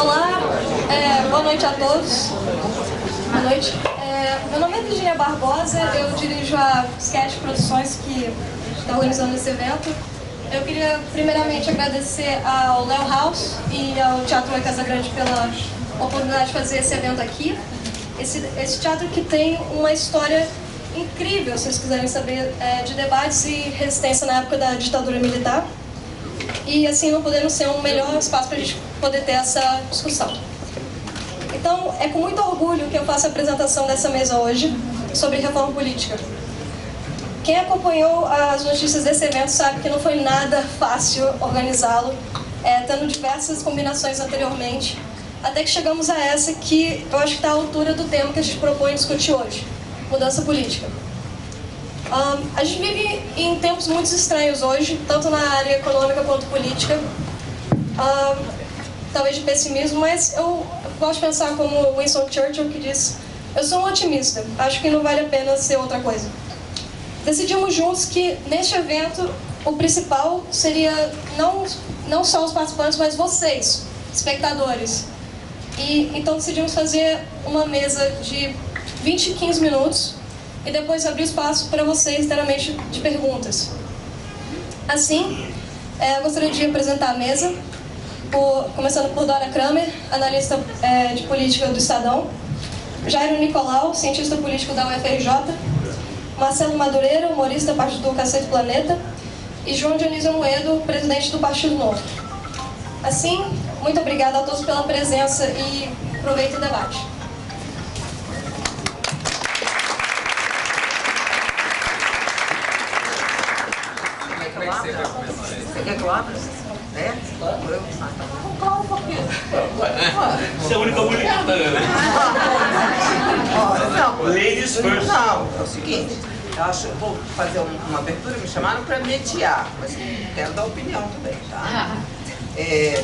Olá, boa noite a todos. Boa noite. Meu nome é Virginia Barbosa, eu dirijo a Sketch Produções, que está organizando esse evento. Eu queria primeiramente agradecer ao Léo House e ao Teatro La Casa Grande pela oportunidade de fazer esse evento aqui. Esse teatro que tem uma história incrível, se vocês quiserem saber, de debates e resistência na época da ditadura militar. E assim não podendo ser um melhor espaço para a gente poder ter essa discussão. Então, é com muito orgulho que eu faço a apresentação dessa mesa hoje sobre reforma política. Quem acompanhou as notícias desse evento sabe que não foi nada fácil organizá-lo, tendo diversas combinações anteriormente, até que chegamos a essa que eu acho que está à altura do tema que a gente propõe discutir hoje, mudança política. A gente vive em tempos muito estranhos hoje, tanto na área econômica quanto política, talvez de pessimismo, mas eu gosto de pensar como Winston Churchill, que diz: eu sou um otimista, acho que não vale a pena ser outra coisa. Decidimos juntos que neste evento o principal seria não só os participantes, mas vocês, espectadores. E então decidimos fazer uma mesa de 20 e 15 minutos e depois abrir espaço para vocês, inteiramente, de perguntas. Assim, eu gostaria de apresentar a mesa, começando por Dora Kramer, analista de política do Estadão, Jairo Nicolau, cientista político da UFRJ, Marcelo Madureira, humorista a partir do Cacete Planeta, e João Dionísio Moedo, presidente do Partido Novo. Assim, muito obrigada a todos pela presença e aproveite o debate. Você quer que eu abra? É? Vamos falar um pouquinho. Você é a única mulher, Não, ladies first. Não, é o seguinte, eu vou fazer uma abertura, me chamaram para mediar, mas quero dar opinião também, tá?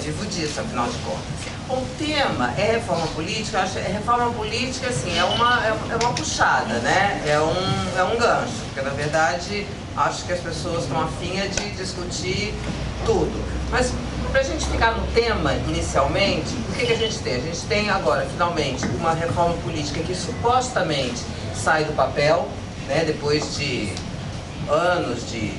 Vivo disso, afinal de contas. O tema é reforma política. Eu acho que reforma política, assim, é uma puxada, né? É um gancho, porque na verdade acho que as pessoas estão afim de discutir tudo. Mas para a gente ficar no tema inicialmente, o que a gente tem? A gente tem agora, finalmente, uma reforma política que supostamente sai do papel, né? Depois de anos de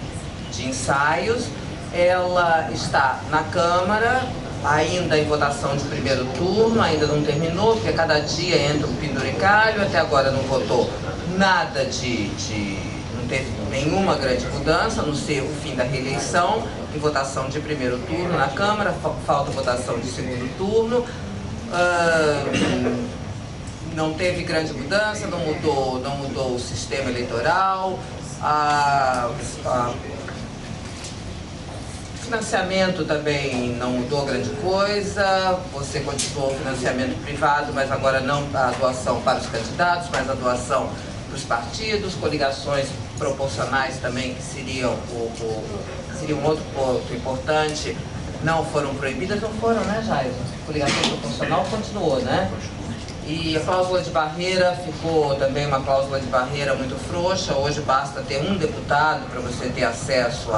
ensaios. Ela está na Câmara, ainda em votação de primeiro turno, ainda não terminou, porque cada dia entra um penduricalho, até agora não votou nada não teve nenhuma grande mudança, a não ser o fim da reeleição, em votação de primeiro turno na Câmara, falta votação de segundo turno, não teve grande mudança, não mudou o sistema eleitoral, financiamento também não mudou grande coisa, você continuou o financiamento privado, mas agora não a doação para os candidatos, mas a doação para os partidos, coligações proporcionais também, que seriam um outro ponto importante, não foram proibidas, não foram, né, Jair? Coligação proporcional continuou, né? E a cláusula de barreira ficou também uma cláusula de barreira muito frouxa, hoje basta ter um deputado para você ter acesso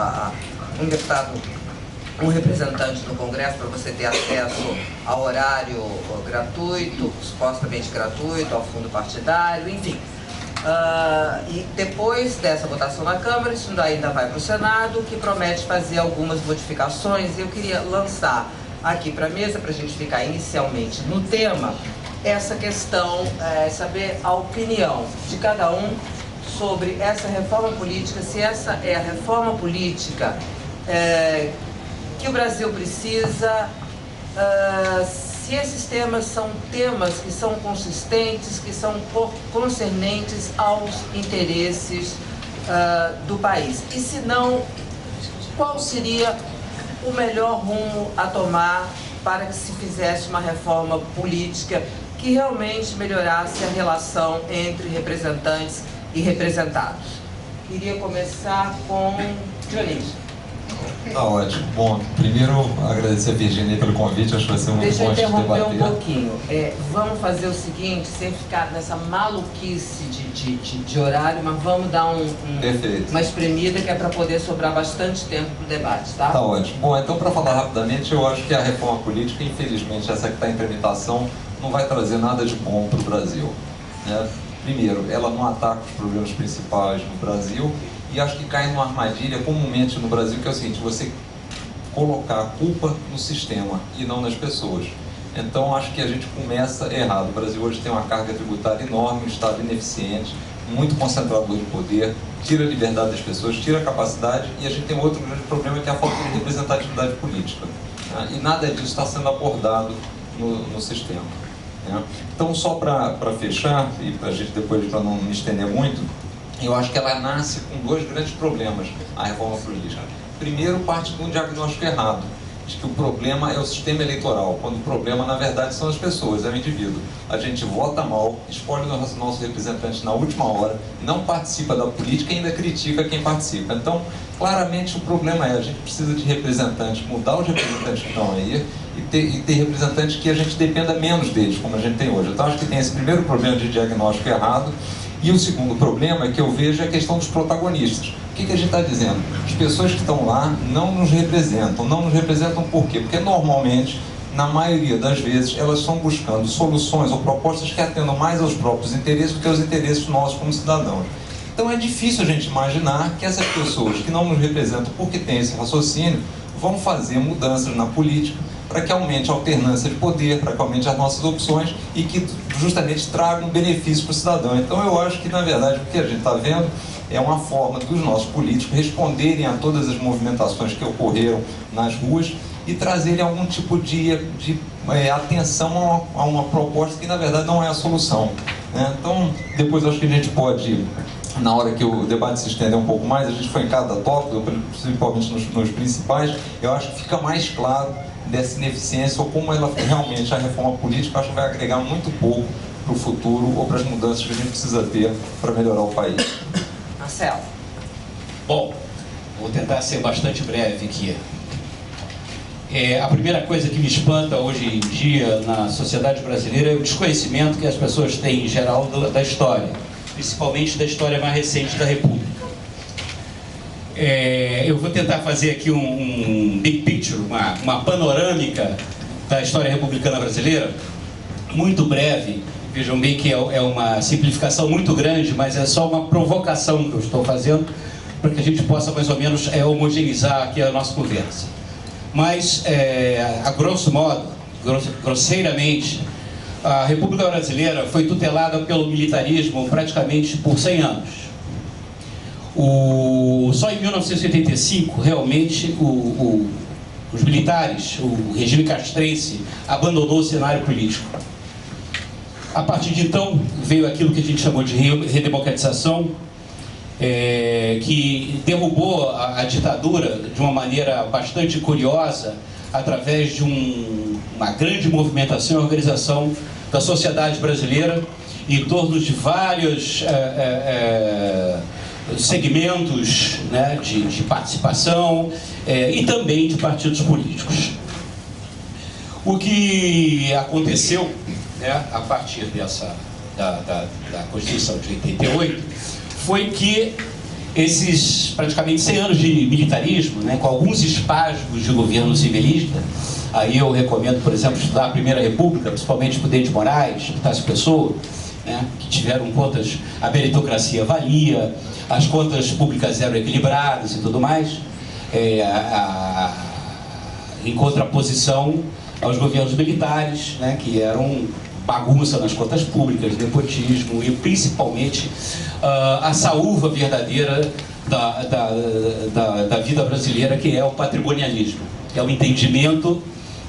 um representante no Congresso para você ter acesso ao horário gratuito, supostamente gratuito, ao fundo partidário, enfim. E depois dessa votação na Câmara, isso ainda vai para o Senado, que promete fazer algumas modificações. Eu queria lançar aqui para a mesa, para a gente ficar inicialmente no tema, essa questão, saber a opinião de cada um sobre essa reforma política, se essa é a reforma política que o Brasil precisa, se esses temas são temas que são consistentes, que são concernentes aos interesses do país. E se não, qual seria o melhor rumo a tomar para que se fizesse uma reforma política que realmente melhorasse a relação entre representantes e representados? Queria começar com Dionísio. Tá ótimo. Bom, primeiro agradecer a Virginia pelo convite, acho que vai ser muito bom a gente debater. Deixa eu interromper um pouquinho. Vamos fazer o seguinte, sem ficar nessa maluquice de horário, mas vamos dar uma espremida que é para poder sobrar bastante tempo para o debate, tá? Tá ótimo. Bom, então para falar rapidamente, eu acho que a reforma política, infelizmente, essa que está em tramitação, não vai trazer nada de bom para o Brasil, né? Primeiro, ela não ataca os problemas principais no Brasil e acho que cai numa armadilha comumente no Brasil, que é o seguinte: você colocar a culpa no sistema e não nas pessoas. Então acho que a gente começa errado. O Brasil hoje tem uma carga tributária enorme, um Estado ineficiente, muito concentrador de poder, tira a liberdade das pessoas, tira a capacidade, e a gente tem outro grande problema, que é a falta de representatividade política, né? E nada disso está sendo abordado no sistema, né? Então, só para fechar, e para a gente depois, para não me estender muito, eu acho que ela nasce com dois grandes problemas, a reforma política. Primeiro, parte de um diagnóstico errado, de que o problema é o sistema eleitoral, quando o problema, na verdade, são as pessoas, é o indivíduo. A gente vota mal, escolhe os nossos representantes na última hora, não participa da política e ainda critica quem participa. Então, claramente, o problema é: a gente precisa de representantes, mudar os representantes que estão aí e ter representantes que a gente dependa menos deles, como a gente tem hoje. Então, acho que tem esse primeiro problema de diagnóstico errado. E o segundo problema que eu vejo é a questão dos protagonistas. O que a gente está dizendo? As pessoas que estão lá não nos representam. Não nos representam por quê? Porque normalmente, na maioria das vezes, elas estão buscando soluções ou propostas que atendam mais aos próprios interesses do que aos interesses nossos como cidadãos. Então é difícil a gente imaginar que essas pessoas que não nos representam porque têm esse raciocínio vão fazer mudanças na política para que aumente a alternância de poder, para que aumente as nossas opções e que justamente traga um benefício para o cidadão. Então eu acho que, na verdade, o que a gente está vendo é uma forma dos nossos políticos responderem a todas as movimentações que ocorreram nas ruas e trazerem algum tipo de atenção a uma proposta que, na verdade, não é a solução, né? Então, depois acho que a gente pode, na hora que o debate se estender um pouco mais, a gente foi em cada tópico, principalmente nos principais, eu acho que fica mais claro dessa ineficiência ou como ela realmente, a reforma política, acho que vai agregar muito pouco para o futuro ou para as mudanças que a gente precisa ter para melhorar o país. Marcelo. Bom, vou tentar ser bastante breve aqui. A primeira coisa que me espanta hoje em dia na sociedade brasileira é o desconhecimento que as pessoas têm em geral da história, principalmente da história mais recente da República. Eu vou tentar fazer aqui um big picture, uma panorâmica da história republicana brasileira, muito breve. Vejam bem que é uma simplificação muito grande, mas é só uma provocação que eu estou fazendo para que a gente possa mais ou menos homogeneizar aqui a nossa conversa. Mas, a grosso modo, grosseiramente, a República Brasileira foi tutelada pelo militarismo praticamente por 100 anos. Só em 1985, realmente, os militares, o regime castrense, abandonou o cenário político. A partir de então, veio aquilo que a gente chamou de redemocratização, que derrubou a ditadura de uma maneira bastante curiosa, através de uma grande movimentação e organização da sociedade brasileira em torno de vários segmentos, né, de participação e também de partidos políticos. O que aconteceu, né, a partir da Constituição de 88 foi que esses praticamente 100 anos de militarismo, né, com alguns espasmos de governo civilista, aí eu recomendo, por exemplo, estudar a Primeira República, principalmente Prudente de Moraes, Epitácio Pessoa, né, que tiveram contas, a meritocracia valia, as contas públicas eram equilibradas e tudo mais, em contraposição aos governos militares, né, que eram bagunça nas contas públicas, nepotismo e principalmente a saúva verdadeira da vida brasileira, que é o patrimonialismo, que é o entendimento,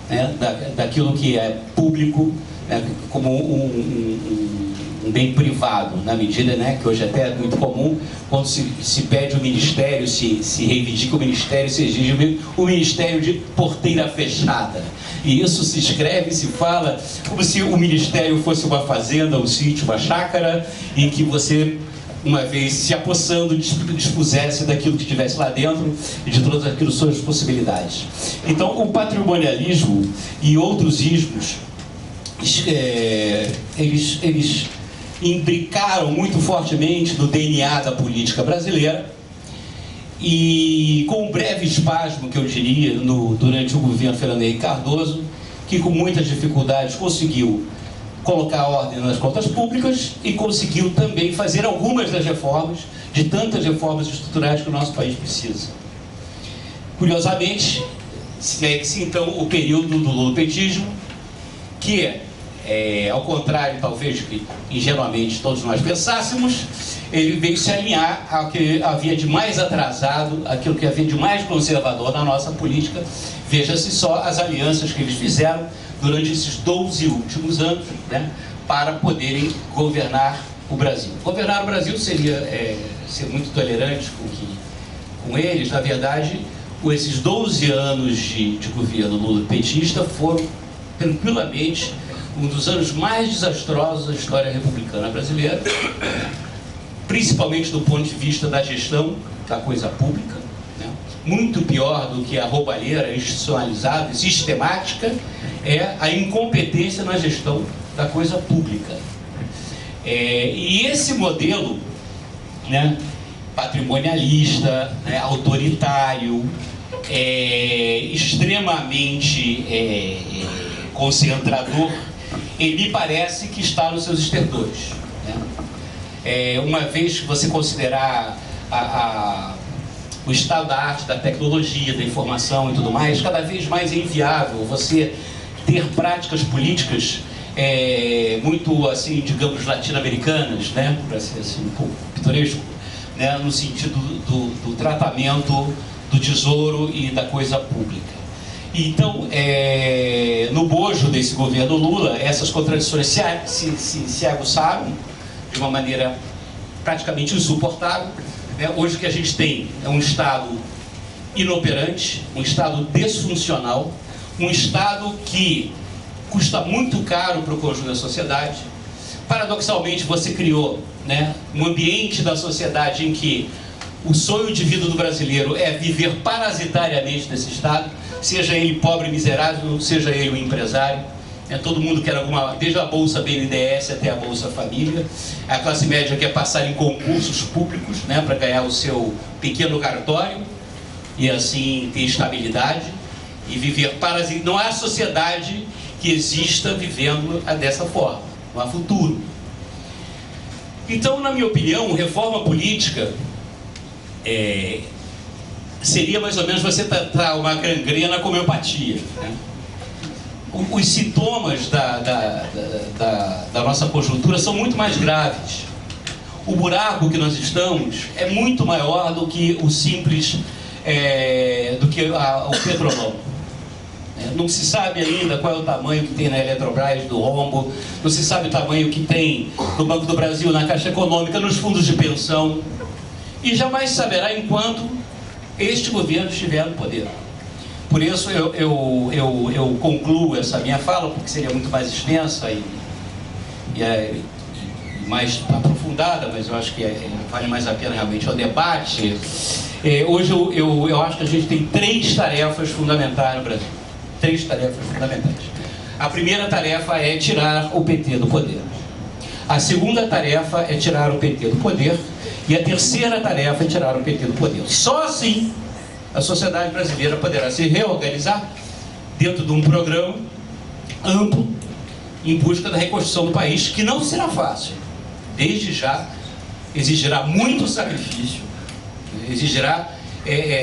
né, daquilo que é público, né, como um bem privado, na medida, né, que hoje até é muito comum, quando se pede o ministério, se reivindica o ministério, se exige o ministério de porteira fechada. E isso se escreve, se fala, como se o ministério fosse uma fazenda, um sítio, uma chácara, em que você uma vez se apossando, dispusesse daquilo que estivesse lá dentro e de todas aquelas suas possibilidades. Então, o patrimonialismo e outros ismos, eles imbricaram muito fortemente no DNA da política brasileira, e com um breve espasmo, que eu diria, durante o governo Fernando Henrique Cardoso, que com muitas dificuldades conseguiu colocar ordem nas contas públicas e conseguiu também fazer algumas das reformas, de tantas reformas estruturais que o nosso país precisa. Curiosamente, segue-se então o período do lulopetismo, que ao contrário talvez que ingenuamente todos nós pensássemos, ele veio se alinhar ao que havia de mais atrasado, aquilo que havia de mais conservador na nossa política. Veja-se só as alianças que eles fizeram durante esses 12 últimos anos, né, para poderem governar o Brasil. Governar o Brasil seria ser muito tolerante com eles. Na verdade, esses 12 anos de governo lula-petista foram tranquilamente um dos anos mais desastrosos da história republicana brasileira, principalmente do ponto de vista da gestão da coisa pública, né? Muito pior do que a roubalheira institucionalizada e sistemática é a incompetência na gestão da coisa pública. E esse modelo, né, patrimonialista, né, autoritário, extremamente concentrador, ele parece que está nos seus estertores, né? Uma vez que você considerar o estado da arte, da tecnologia, da informação e tudo mais, cada vez mais é inviável você ter práticas políticas muito, assim, digamos, latino-americanas, né? Para ser assim, um pouco pitoresco, né? No sentido do tratamento do tesouro e da coisa pública. Então, no bojo desse governo Lula, essas contradições se aguçaram de uma maneira praticamente insuportável. Hoje o que a gente tem é um Estado inoperante, um Estado desfuncional, um Estado que custa muito caro para o conjunto da sociedade. Paradoxalmente, você criou, né, um ambiente da sociedade em que o sonho de vida do brasileiro é viver parasitariamente nesse Estado, seja ele pobre e miserável, seja ele um empresário. Todo mundo quer alguma, desde a Bolsa BNDES até a Bolsa Família. A classe média quer passar em concursos públicos, né, para ganhar o seu pequeno cartório e assim ter estabilidade e viver parasitariamente. Não há sociedade que exista vivendo dessa forma, não há futuro. Então, na minha opinião, reforma política seria mais ou menos você tratar uma gangrena com homeopatia, né? Os sintomas da nossa conjuntura são muito mais graves. O buraco que nós estamos é muito maior do que o simples, do que o petrolão. Não se sabe ainda qual é o tamanho que tem na Eletrobras do rombo, não se sabe o tamanho que tem no Banco do Brasil, na Caixa Econômica, nos fundos de pensão, e jamais saberá enquanto este governo estiver no poder. Por isso eu concluo essa minha fala, porque seria muito mais extensa e mais aprofundada, mas eu acho que vale mais a pena realmente o debate. Hoje eu acho que a gente tem 3 tarefas fundamentais no Brasil. 3 tarefas fundamentais. A primeira tarefa é tirar o PT do poder. A segunda tarefa é tirar o PT do poder. E a terceira tarefa é tirar o PT do poder. Só assim a sociedade brasileira poderá se reorganizar dentro de um programa amplo em busca da reconstrução do país, que não será fácil. Desde já exigirá muito sacrifício, exigirá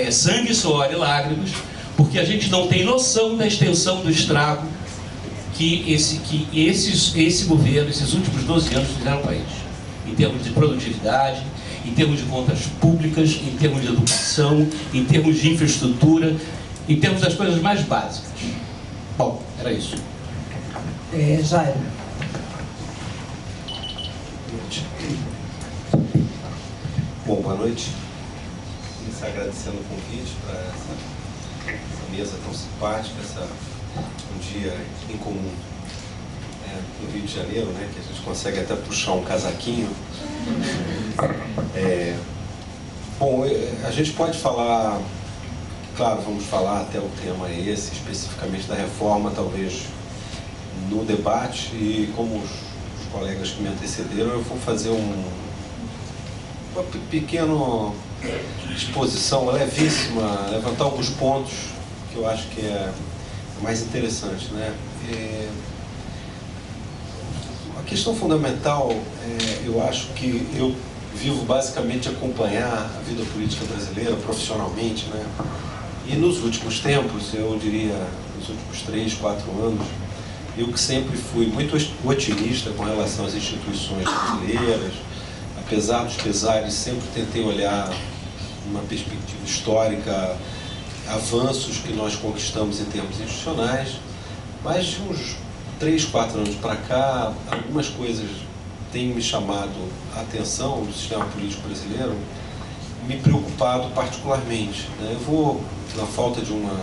sangue, suor e lágrimas, porque a gente não tem noção da extensão do estrago que esse governo, esses últimos 12 anos fizeram ao país, em termos de produtividade, em termos de contas públicas, em termos de educação, em termos de infraestrutura, em termos das coisas mais básicas. Bom, era isso. Jairo. Bom, boa noite. Vou começar agradecendo o convite para essa mesa tão simpática, um dia em comum no Rio de Janeiro, né, que a gente consegue até puxar um casaquinho. Bom, a gente pode falar, claro, vamos falar até o tema esse, especificamente da reforma, talvez no debate, e como os colegas que me antecederam, eu vou fazer uma pequena exposição levíssima, levantar alguns pontos que eu acho que é mais interessante, né? A questão fundamental, eu acho que eu vivo basicamente acompanhar a vida política brasileira profissionalmente, né? E nos últimos tempos, eu diria, nos últimos 3, 4 anos, eu que sempre fui muito otimista com relação às instituições brasileiras, apesar dos pesares, sempre tentei olhar uma perspectiva histórica, avanços que nós conquistamos em termos institucionais, mas de uns 3, 4 anos para cá, algumas coisas têm me chamado a atenção do sistema político brasileiro, me preocupado particularmente, né? Eu vou, na falta de uma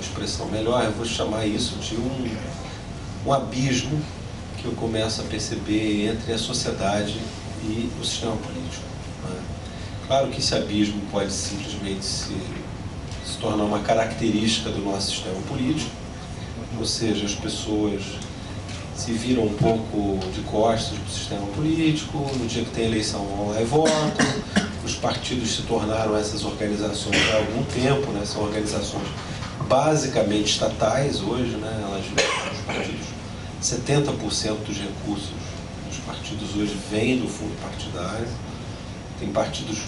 expressão melhor, eu vou chamar isso de um abismo que eu começo a perceber entre a sociedade e o sistema político, né? Claro que esse abismo pode simplesmente se tornar uma característica do nosso sistema político, ou seja, as pessoas se viram um pouco de costas para o sistema político, no dia que tem eleição vão lá e votam, os partidos se tornaram essas organizações há algum tempo, né? São organizações basicamente estatais hoje, né? Os partidos, 70% dos recursos dos partidos hoje vêm do fundo partidário, tem partidos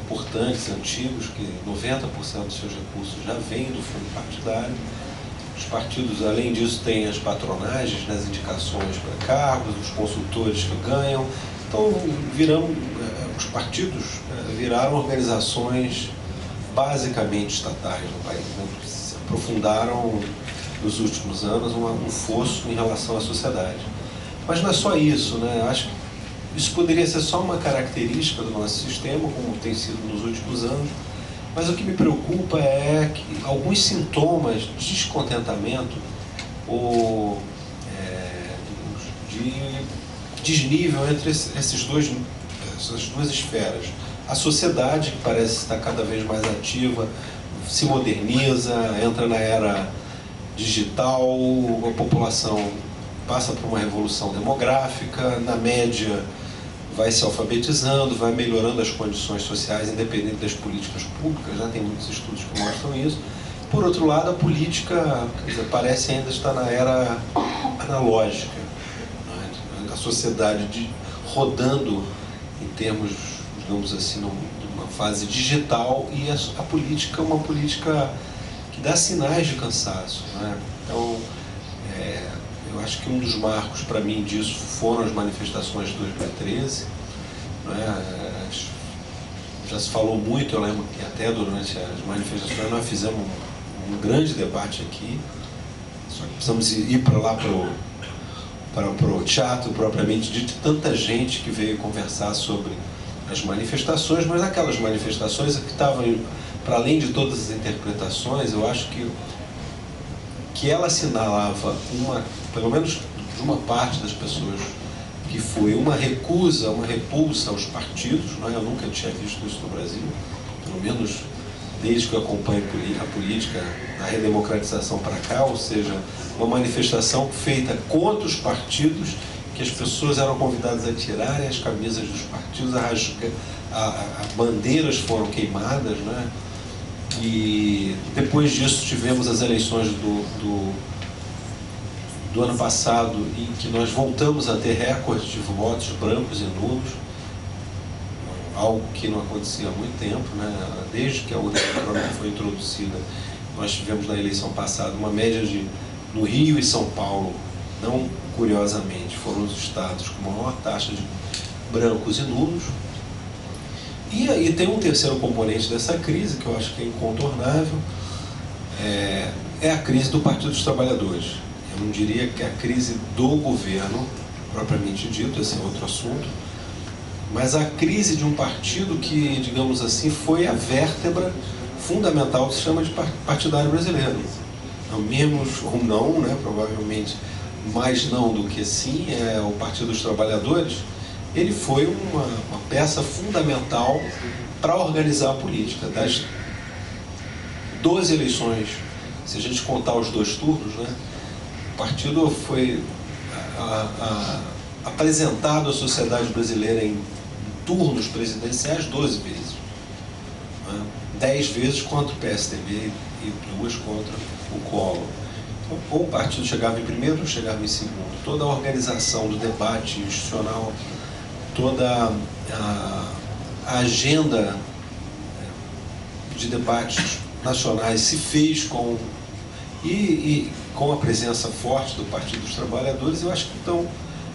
importantes, antigos, que 90% dos seus recursos já vêm do fundo partidário. Os partidos, além disso, têm as patronagens, né, as indicações para cargos, os consultores que ganham. Então, os partidos viraram organizações basicamente estatais no país, né? Se aprofundaram nos últimos anos um fosso em relação à sociedade. Mas não é só isso, né? Acho que isso poderia ser só uma característica do nosso sistema, como tem sido nos últimos anos, mas o que me preocupa é que alguns sintomas de descontentamento ou de desnível entre essas duas esferas. A sociedade, que parece estar cada vez mais ativa, se moderniza, entra na era digital, a população passa por uma revolução demográfica, na média vai se alfabetizando, vai melhorando as condições sociais, independente das políticas públicas, já tem muitos estudos que mostram isso. Por outro lado, a política, quer dizer, parece ainda estar na era analógica, né? A sociedade rodando em termos, digamos assim, numa fase digital, e a política é uma política que dá sinais de cansaço, né? Então, eu acho que um dos marcos para mim disso foram as manifestações de 2013, né? Já se falou muito, eu lembro que até durante as manifestações nós fizemos um grande debate aqui, só que precisamos ir para lá para o teatro propriamente dito, tanta gente que veio conversar sobre as manifestações, mas aquelas manifestações que estavam, para além de todas as interpretações, eu acho que ela assinalava pelo menos de uma parte das pessoas, que foi uma recusa, uma repulsa aos partidos, não é? Eu nunca tinha visto isso no Brasil, pelo menos desde que eu acompanho a política, a redemocratização para cá, ou seja, uma manifestação feita contra os partidos, que as pessoas eram convidadas a tirarem as camisas dos partidos, bandeiras foram queimadas, né? E depois disso tivemos as eleições do ano passado, em que nós voltamos a ter recordes de votos brancos e nulos, algo que não acontecia há muito tempo, né? Desde que a urna eletrônica foi introduzida, nós tivemos na eleição passada uma média no Rio e São Paulo, não curiosamente, foram os estados com maior taxa de brancos e nulos. E aí tem um terceiro componente dessa crise, que eu acho que é incontornável, é a crise do Partido dos Trabalhadores. Eu não diria que é a crise do governo, propriamente dito, esse é outro assunto, mas a crise de um partido que, digamos assim, foi a vértebra fundamental do sistema partidário brasileiro. Então, menos ou não, né, provavelmente mais não do que sim, o Partido dos Trabalhadores, ele foi uma peça fundamental para organizar a política. Das 12 eleições, se a gente contar os 2 turnos, né, o partido foi apresentado à sociedade brasileira em turnos presidenciais 12 vezes. 10 vezes contra o PSDB e 2 contra o Collor. Então, ou o partido chegava em primeiro ou chegava em segundo. Toda a organização do debate institucional, toda a agenda de debates nacionais se fez com a presença forte do Partido dos Trabalhadores. Eu acho que, então,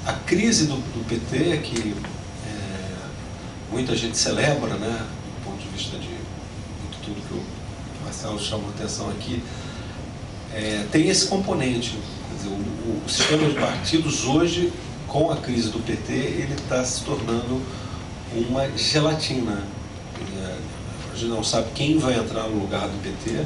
a crise do PT, que muita gente celebra, né, do ponto de vista de tudo que o Marcelo chamou a atenção aqui, tem esse componente. Quer dizer, o sistema de partidos hoje, com a crise do PT, ele está se tornando uma gelatina. A gente não sabe quem vai entrar no lugar do PT,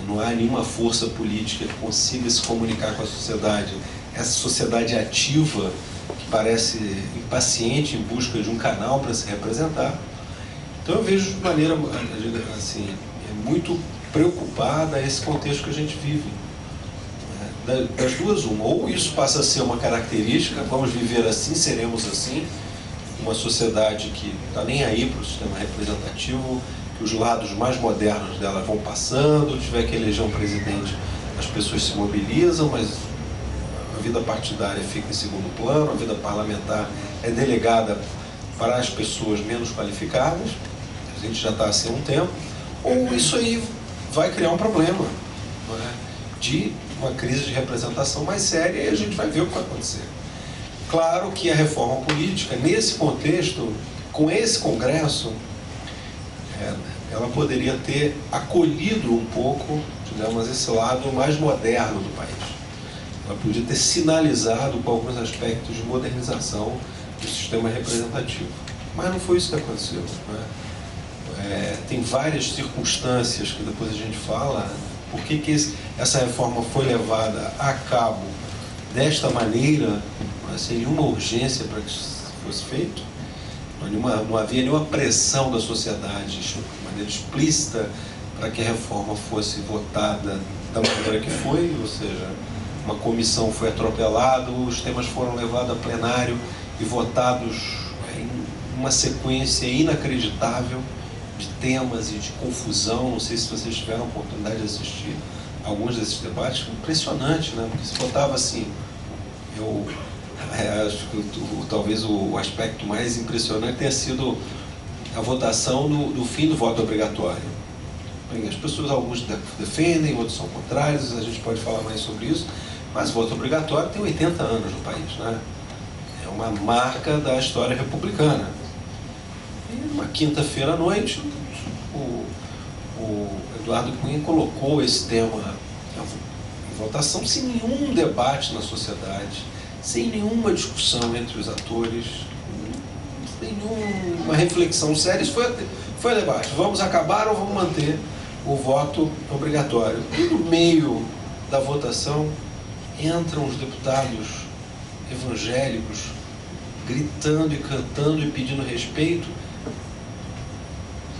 não há nenhuma força política que consiga se comunicar com a sociedade. Essa sociedade ativa, que parece impaciente em busca de um canal para se representar. Então eu vejo de maneira assim, muito preocupada esse contexto que a gente vive. Das duas, uma. Ou isso passa a ser uma característica, vamos viver assim, seremos assim, uma sociedade que não está nem aí para o sistema representativo, que os lados mais modernos dela vão passando, tiver que eleger um presidente, as pessoas se mobilizam, mas a vida partidária fica em segundo plano, a vida parlamentar é delegada para as pessoas menos qualificadas, a gente já está assim há um tempo, ou isso aí vai criar um problema, não é? De uma crise de representação mais séria, e a gente vai ver o que vai acontecer. Claro que a reforma política, nesse contexto, com esse Congresso, ela poderia ter acolhido um pouco, digamos, esse lado mais moderno do país. Ela podia ter sinalizado com alguns aspectos de modernização do sistema representativo. Mas não foi isso que aconteceu, né? Tem várias circunstâncias que depois a gente fala, por que essa reforma foi levada a cabo desta maneira, sem nenhuma urgência para que isso fosse feito. Não havia nenhuma pressão da sociedade de maneira explícita para que a reforma fosse votada da maneira que foi, ou seja, uma comissão foi atropelada, os temas foram levados a plenário e votados em uma sequência inacreditável de temas e de confusão. Não sei se vocês tiveram a oportunidade de assistir alguns desses debates, impressionante, né? Porque se votava assim, acho que talvez o aspecto mais impressionante tenha sido a votação do fim do voto obrigatório. Bem, as pessoas, alguns defendem, outros são contrários, a gente pode falar mais sobre isso, mas o voto obrigatório tem 80 anos no país, né? É uma marca da história republicana. E uma quinta-feira à noite, o Eduardo Cunha colocou esse tema em votação sem nenhum debate na sociedade, sem nenhuma discussão entre os atores, sem nenhuma reflexão séria. Isso foi debate. Vamos acabar ou vamos manter o voto obrigatório? E no meio da votação entram os deputados evangélicos gritando e cantando e pedindo respeito.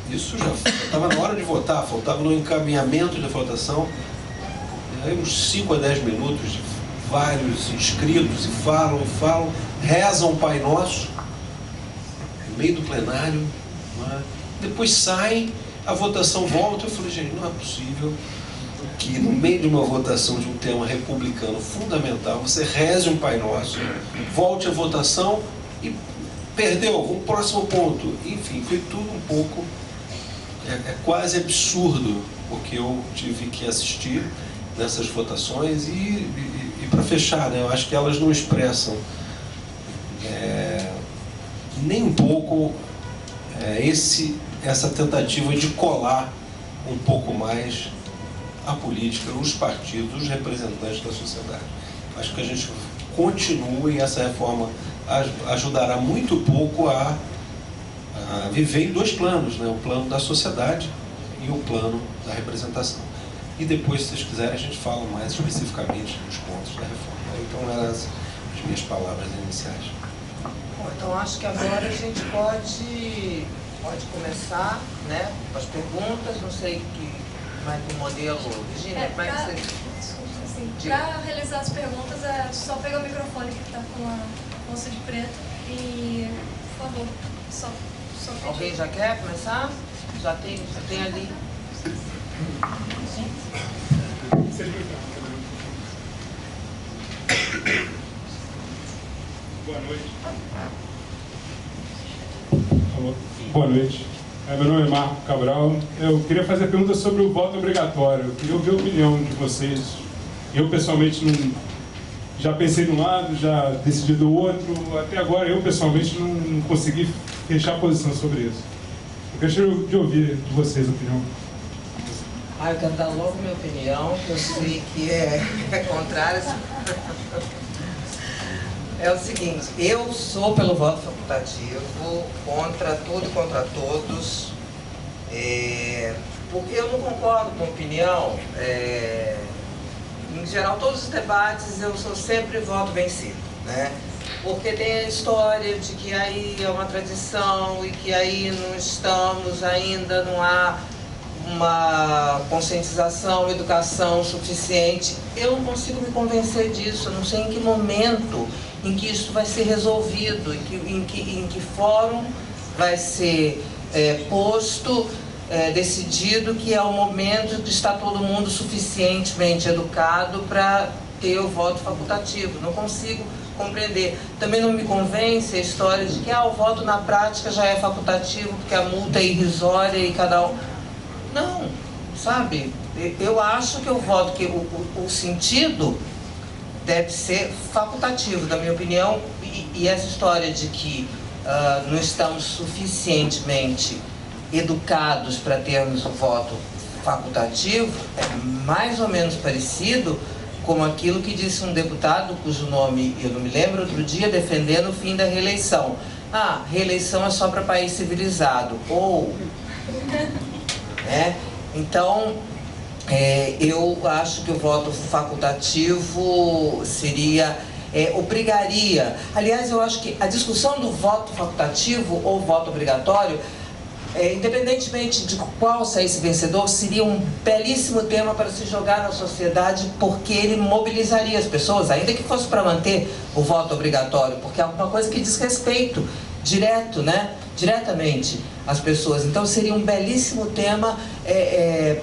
Isso já estava na hora de votar, faltava no encaminhamento de votação, aí uns 5 a 10 minutos de vários inscritos e falam, rezam o Pai Nosso no meio do plenário, né? Depois saem, a votação volta. Eu falei, gente, não é possível que no meio de uma votação de um tema republicano fundamental, você reze um Pai Nosso, volte a votação e perdeu um próximo ponto. Enfim, foi tudo um pouco, é quase absurdo o que eu tive que assistir nessas votações. E para fechar, né, eu acho que elas não expressam nem um pouco essa tentativa de colar um pouco mais a política, os partidos, os representantes da sociedade. Acho que a gente continua, e essa reforma ajudará muito pouco a viver em 2 planos, né? O plano da sociedade e o plano da representação. E depois, se vocês quiserem, a gente fala mais especificamente dos pontos da reforma. Então, eram as minhas palavras iniciais. Bom, então acho que agora a gente pode pode começar, né, com as perguntas, não sei como é que o modelo... Virginia, como é que você... Assim, para realizar as perguntas, é só pegar o microfone que está com a moça de preto e, por favor, só pedir. Alguém já quer começar? Já tem ali. Boa noite. Alô. Boa noite. Meu nome é Marco Cabral. Eu queria fazer a pergunta sobre o voto obrigatório. Eu queria ouvir a opinião de vocês. Eu, pessoalmente, já pensei de um lado, já decidi do outro. Até agora, eu, pessoalmente, não consegui fechar posição sobre isso. Eu gostaria de ouvir de vocês a opinião. Eu quero dar logo minha opinião, que eu sei que é contrária. É o seguinte, eu sou pelo voto facultativo, contra tudo e contra todos, porque eu não concordo com a opinião. Em geral, todos os debates eu sou sempre voto vencido, né? Porque tem a história de que aí é uma tradição e que aí não estamos ainda, não há uma conscientização, educação suficiente. Eu não consigo me convencer disso, eu não sei em que momento em que isso vai ser resolvido, em que fórum vai ser posto, decidido que é o momento de estar todo mundo suficientemente educado para ter o voto facultativo. Não consigo compreender. Também não me convence a história de que o voto na prática já é facultativo porque a multa é irrisória e cada um... Não, sabe? Eu acho que o voto, que o sentido deve ser facultativo, na minha opinião, e essa história de que não estamos suficientemente educados para termos o voto facultativo é mais ou menos parecido com aquilo que disse um deputado, cujo nome eu não me lembro, outro dia, defendendo o fim da reeleição. Reeleição é só para país civilizado. Então, eu acho que o voto facultativo obrigaria. Aliás, eu acho que a discussão do voto facultativo ou voto obrigatório, independentemente de qual saísse vencedor, seria um belíssimo tema para se jogar na sociedade, porque ele mobilizaria as pessoas, ainda que fosse para manter o voto obrigatório, porque é uma coisa que diz respeito direto, diretamente às pessoas. Então seria um belíssimo tema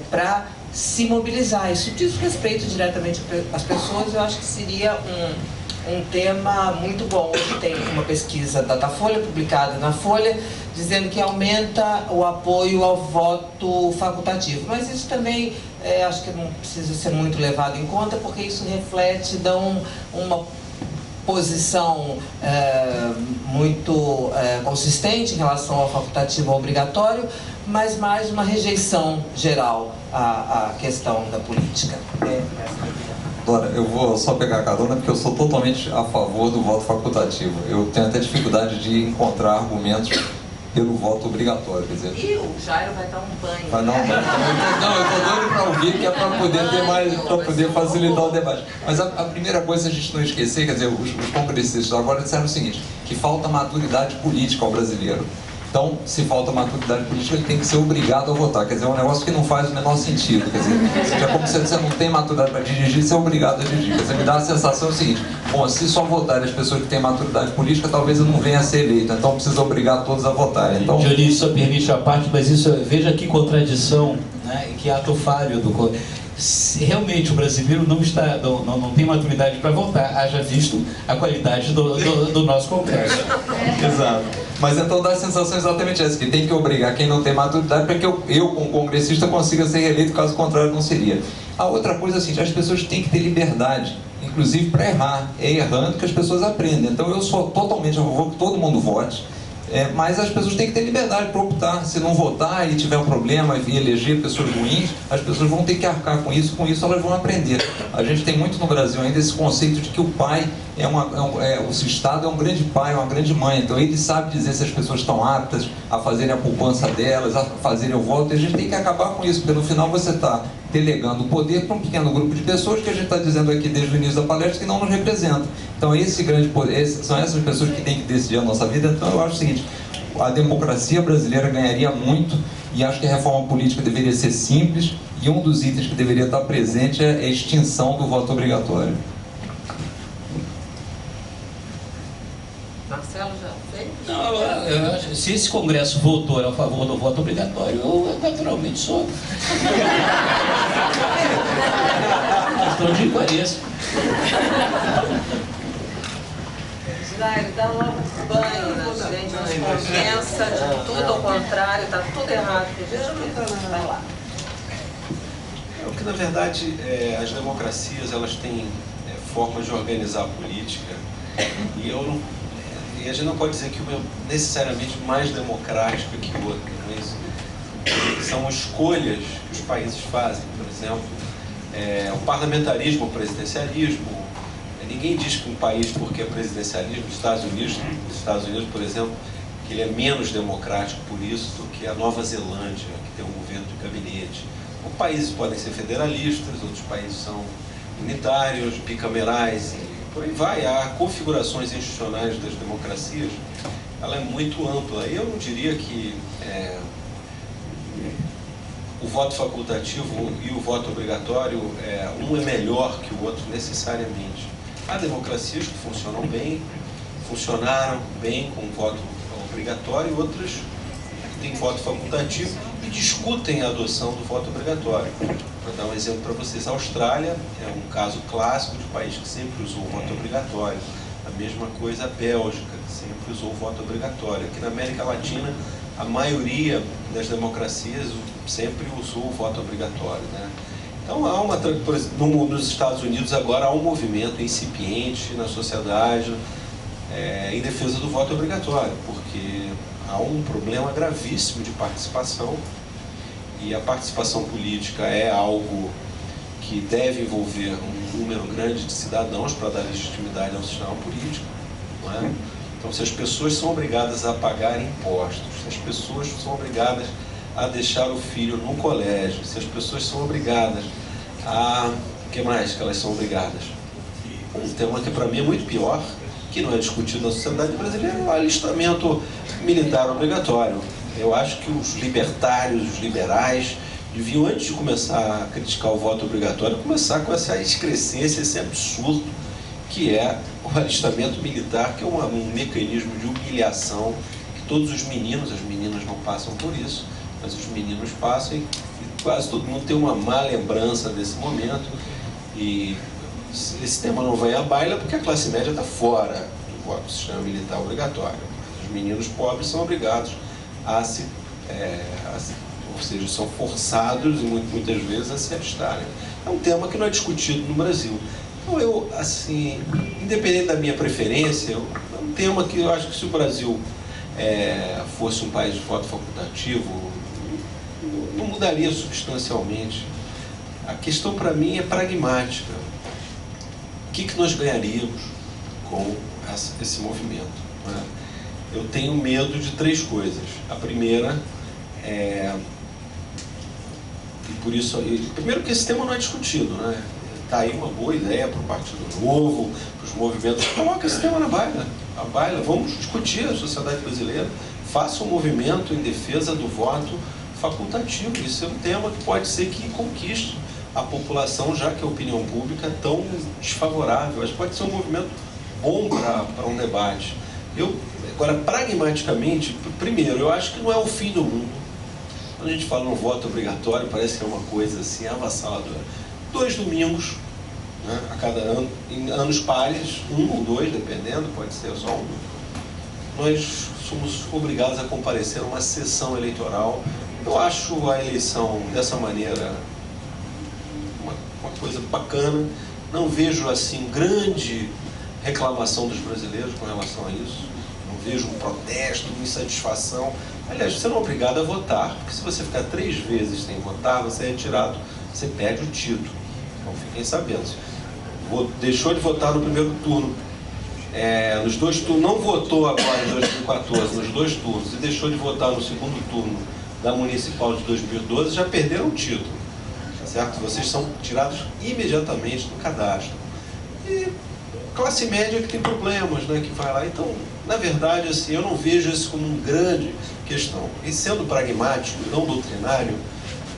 para se mobilizar. Isso diz respeito diretamente às pessoas. Eu acho que seria um tema muito bom. Hoje tem uma pesquisa da Datafolha, publicada na Folha, dizendo que aumenta o apoio ao voto facultativo. Mas isso também acho que não precisa ser muito levado em conta, porque isso reflete, uma posição muito consistente em relação ao facultativo ao obrigatório, mas mais uma rejeição geral à questão da política. Dora, eu vou só pegar a carona porque eu sou totalmente a favor do voto facultativo. Eu tenho até dificuldade de encontrar argumentos pelo voto obrigatório, quer dizer... E o Jairo vai dar um banho. Vai dar um banho. Não, eu estou doido para ouvir, que é para poder ter mais, para poder facilitar o debate. Mas a primeira coisa a gente não esquecer, quer dizer, os congressistas agora disseram o seguinte, que falta maturidade política ao brasileiro. Então, se falta maturidade política, ele tem que ser obrigado a votar. Quer dizer, é um negócio que não faz o menor sentido. Quer dizer, já como você não tem maturidade para dirigir, você é obrigado a dirigir. Quer dizer, me dá a sensação seguinte, bom, se só votarem as pessoas que têm maturidade política, talvez eu não venha a ser eleito. Então, precisa obrigar todos a votarem. Então... Dionísio, só permite a parte, mas isso, veja que contradição, né, que ato falho do... Realmente o brasileiro não tem maturidade para votar, haja visto a qualidade do nosso Congresso. Exato. Mas então dá a sensação exatamente essa, que tem que obrigar quem não tem maturidade para que eu como congressista, consiga ser reeleito, caso contrário não seria. A outra coisa é assim, as pessoas têm que ter liberdade, inclusive para errar. É errando que as pessoas aprendem. Então eu sou totalmente a favor que todo mundo vote. Mas as pessoas têm que ter liberdade para optar. Se não votar e tiver um problema e eleger pessoas ruins, as pessoas vão ter que arcar com isso elas vão aprender. A gente tem muito no Brasil ainda esse conceito de que o pai o Estado é um grande pai, uma grande mãe, então ele sabe dizer se as pessoas estão aptas a fazerem a poupança delas, a fazerem o voto, e a gente tem que acabar com isso, porque no final você está delegando o poder para um pequeno grupo de pessoas que a gente está dizendo aqui desde o início da palestra que não nos representam. Então esse grande poder, são essas pessoas que têm que decidir a nossa vida. Então eu acho o seguinte, a democracia brasileira ganharia muito, e acho que a reforma política deveria ser simples, e um dos itens que deveria estar presente é a extinção do voto obrigatório. Marcelo já fez? Não, eu acho, se esse Congresso votou a favor do voto obrigatório, eu naturalmente sou. Questão de incoerência. Jair, dá logo banho na gente, nos convença de tudo ao contrário, está tudo errado que a gente fez. Vai lá. É que, na verdade, as democracias elas têm formas de organizar a política, e a gente não pode dizer que uma é necessariamente mais democrática que outra, mas são escolhas que os países fazem. Por exemplo, o parlamentarismo, o presidencialismo. Ninguém diz que um país, porque é presidencialismo, os Estados Unidos, por exemplo, que ele é menos democrático por isso do que a Nova Zelândia, que tem um governo de gabinete. Países podem ser federalistas, outros países são unitários, bicamerais, e por aí vai. Há configurações institucionais das democracias, ela é muito ampla. Eu não diria que o voto facultativo e o voto obrigatório, um é melhor que o outro necessariamente. Há democracias que funcionaram bem com voto obrigatório, e outras que têm voto facultativo e discutem a adoção do voto obrigatório. Vou dar um exemplo para vocês. A Austrália é um caso clássico de país que sempre usou o voto obrigatório. A mesma coisa a Bélgica, que sempre usou o voto obrigatório. Aqui na América Latina, a maioria das democracias sempre usou o voto obrigatório, né? Então, por exemplo, nos Estados Unidos agora há um movimento incipiente na sociedade em defesa do voto obrigatório, porque há um problema gravíssimo de participação, e a participação política é algo que deve envolver um número grande de cidadãos para dar legitimidade ao sistema político, não é? Então, se as pessoas são obrigadas a pagar impostos, se as pessoas são obrigadas a deixar o filho no colégio, se as pessoas são obrigadas a... O que mais que elas são obrigadas? Um tema que para mim é muito pior, que não é discutido na sociedade brasileira, é o alistamento militar obrigatório. Eu acho que os libertários, os liberais, deviam, antes de começar a criticar o voto obrigatório, começar com essa excrescência, esse absurdo que é o alistamento militar, que é um mecanismo de humilhação que todos os meninos, as meninas não passam por isso, mas os meninos passam, e quase todo mundo tem uma má lembrança desse momento, e esse tema não vai à baila porque a classe média está fora do voto do sistema militar obrigatório. Os meninos pobres são obrigados ou seja, são forçados e muitas vezes a se alistarem. É um tema que não é discutido no Brasil. Então eu, assim, independente da minha preferência, é um tema que eu acho que se o Brasil fosse um país de voto facultativo, não mudaria substancialmente. A questão para mim é pragmática. O que nós ganharíamos com esse movimento, né? Eu tenho medo de três coisas. A primeira e por isso, primeiro que esse tema não é discutido, né? Está aí uma boa ideia para o Partido Novo, para os movimentos. Coloca esse tema na baila. A baila, vamos discutir a sociedade brasileira. Faça um movimento em defesa do voto facultativo. Isso é um tema que pode ser que conquiste a população, já que a opinião pública é tão desfavorável. Acho que pode ser um movimento bom para um debate. Agora, pragmaticamente, primeiro, eu acho que não é o fim do mundo. Quando a gente fala no voto obrigatório, parece que é uma coisa assim avassaladora. 2 domingos, né, a cada ano, em anos pares, 1 ou 2, dependendo, pode ser só 1. Nós somos obrigados a comparecer a uma sessão eleitoral. Eu acho a eleição dessa maneira uma coisa bacana. Não vejo assim grande reclamação dos brasileiros com relação a isso. Não vejo um protesto, uma insatisfação. Aliás, você não é obrigado a votar, porque se você ficar 3 vezes sem votar, você é retirado, você perde o título. Então fiquem sabendo. Deixou de votar no primeiro turno, nos 2 turnos, não votou agora em 2014, nos 2 turnos, e deixou de votar no segundo turno da municipal de 2012, já perderam o título. Tá certo? Vocês são tirados imediatamente do cadastro. E classe média que tem problemas, né, que vai lá. Então, na verdade, assim, eu não vejo isso como uma grande questão. E sendo pragmático, não doutrinário,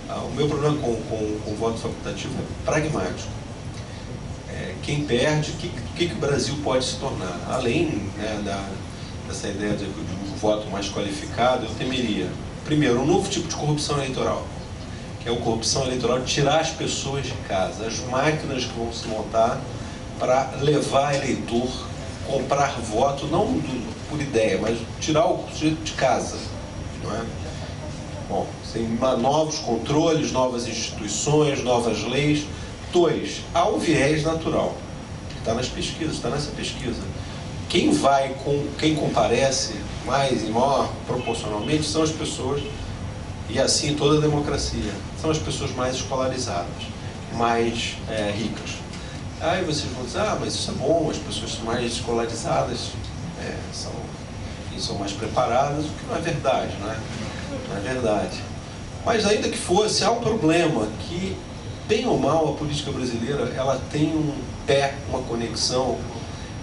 o meu problema com o voto facultativo é pragmático. Quem perde, o que o Brasil pode se tornar? Além, né, dessa ideia de um voto mais qualificado, eu temeria, primeiro, um novo tipo de corrupção eleitoral, que é a corrupção eleitoral de tirar as pessoas de casa, as máquinas que vão se montar para levar eleitor, comprar voto, não por ideia, mas tirar o sujeito de casa, não é? Bom, tem novos controles, novas instituições, novas leis. Dois, há um viés natural, que está nas pesquisas, está nessa pesquisa. Quem comparece mais e maior proporcionalmente são as pessoas, e assim toda a democracia, são as pessoas mais escolarizadas, mais ricas. Aí vocês vão dizer, mas isso é bom, as pessoas mais escolarizadas são mais preparadas, o que não é verdade, não é? Não é verdade. Mas ainda que fosse, há um problema que, bem ou mal, a política brasileira ela tem uma conexão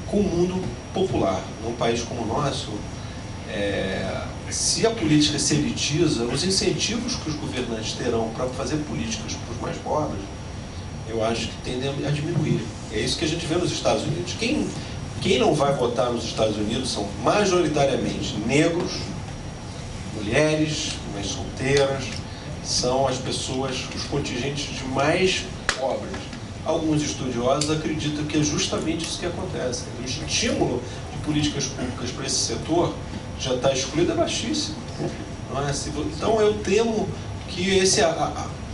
com o mundo popular. Num país como o nosso, se a política se elitiza, os incentivos que os governantes terão para fazer políticas para os mais pobres, eu acho que tendem a diminuir. É isso que a gente vê nos Estados Unidos. Quem não vai votar nos Estados Unidos são majoritariamente negros, mulheres, mães solteiras, são as pessoas, os contingentes de mais pobres. Alguns estudiosos acreditam que é justamente isso que acontece. O estímulo de políticas públicas para esse setor já está excluído, é baixíssimo. Não é? Então eu temo que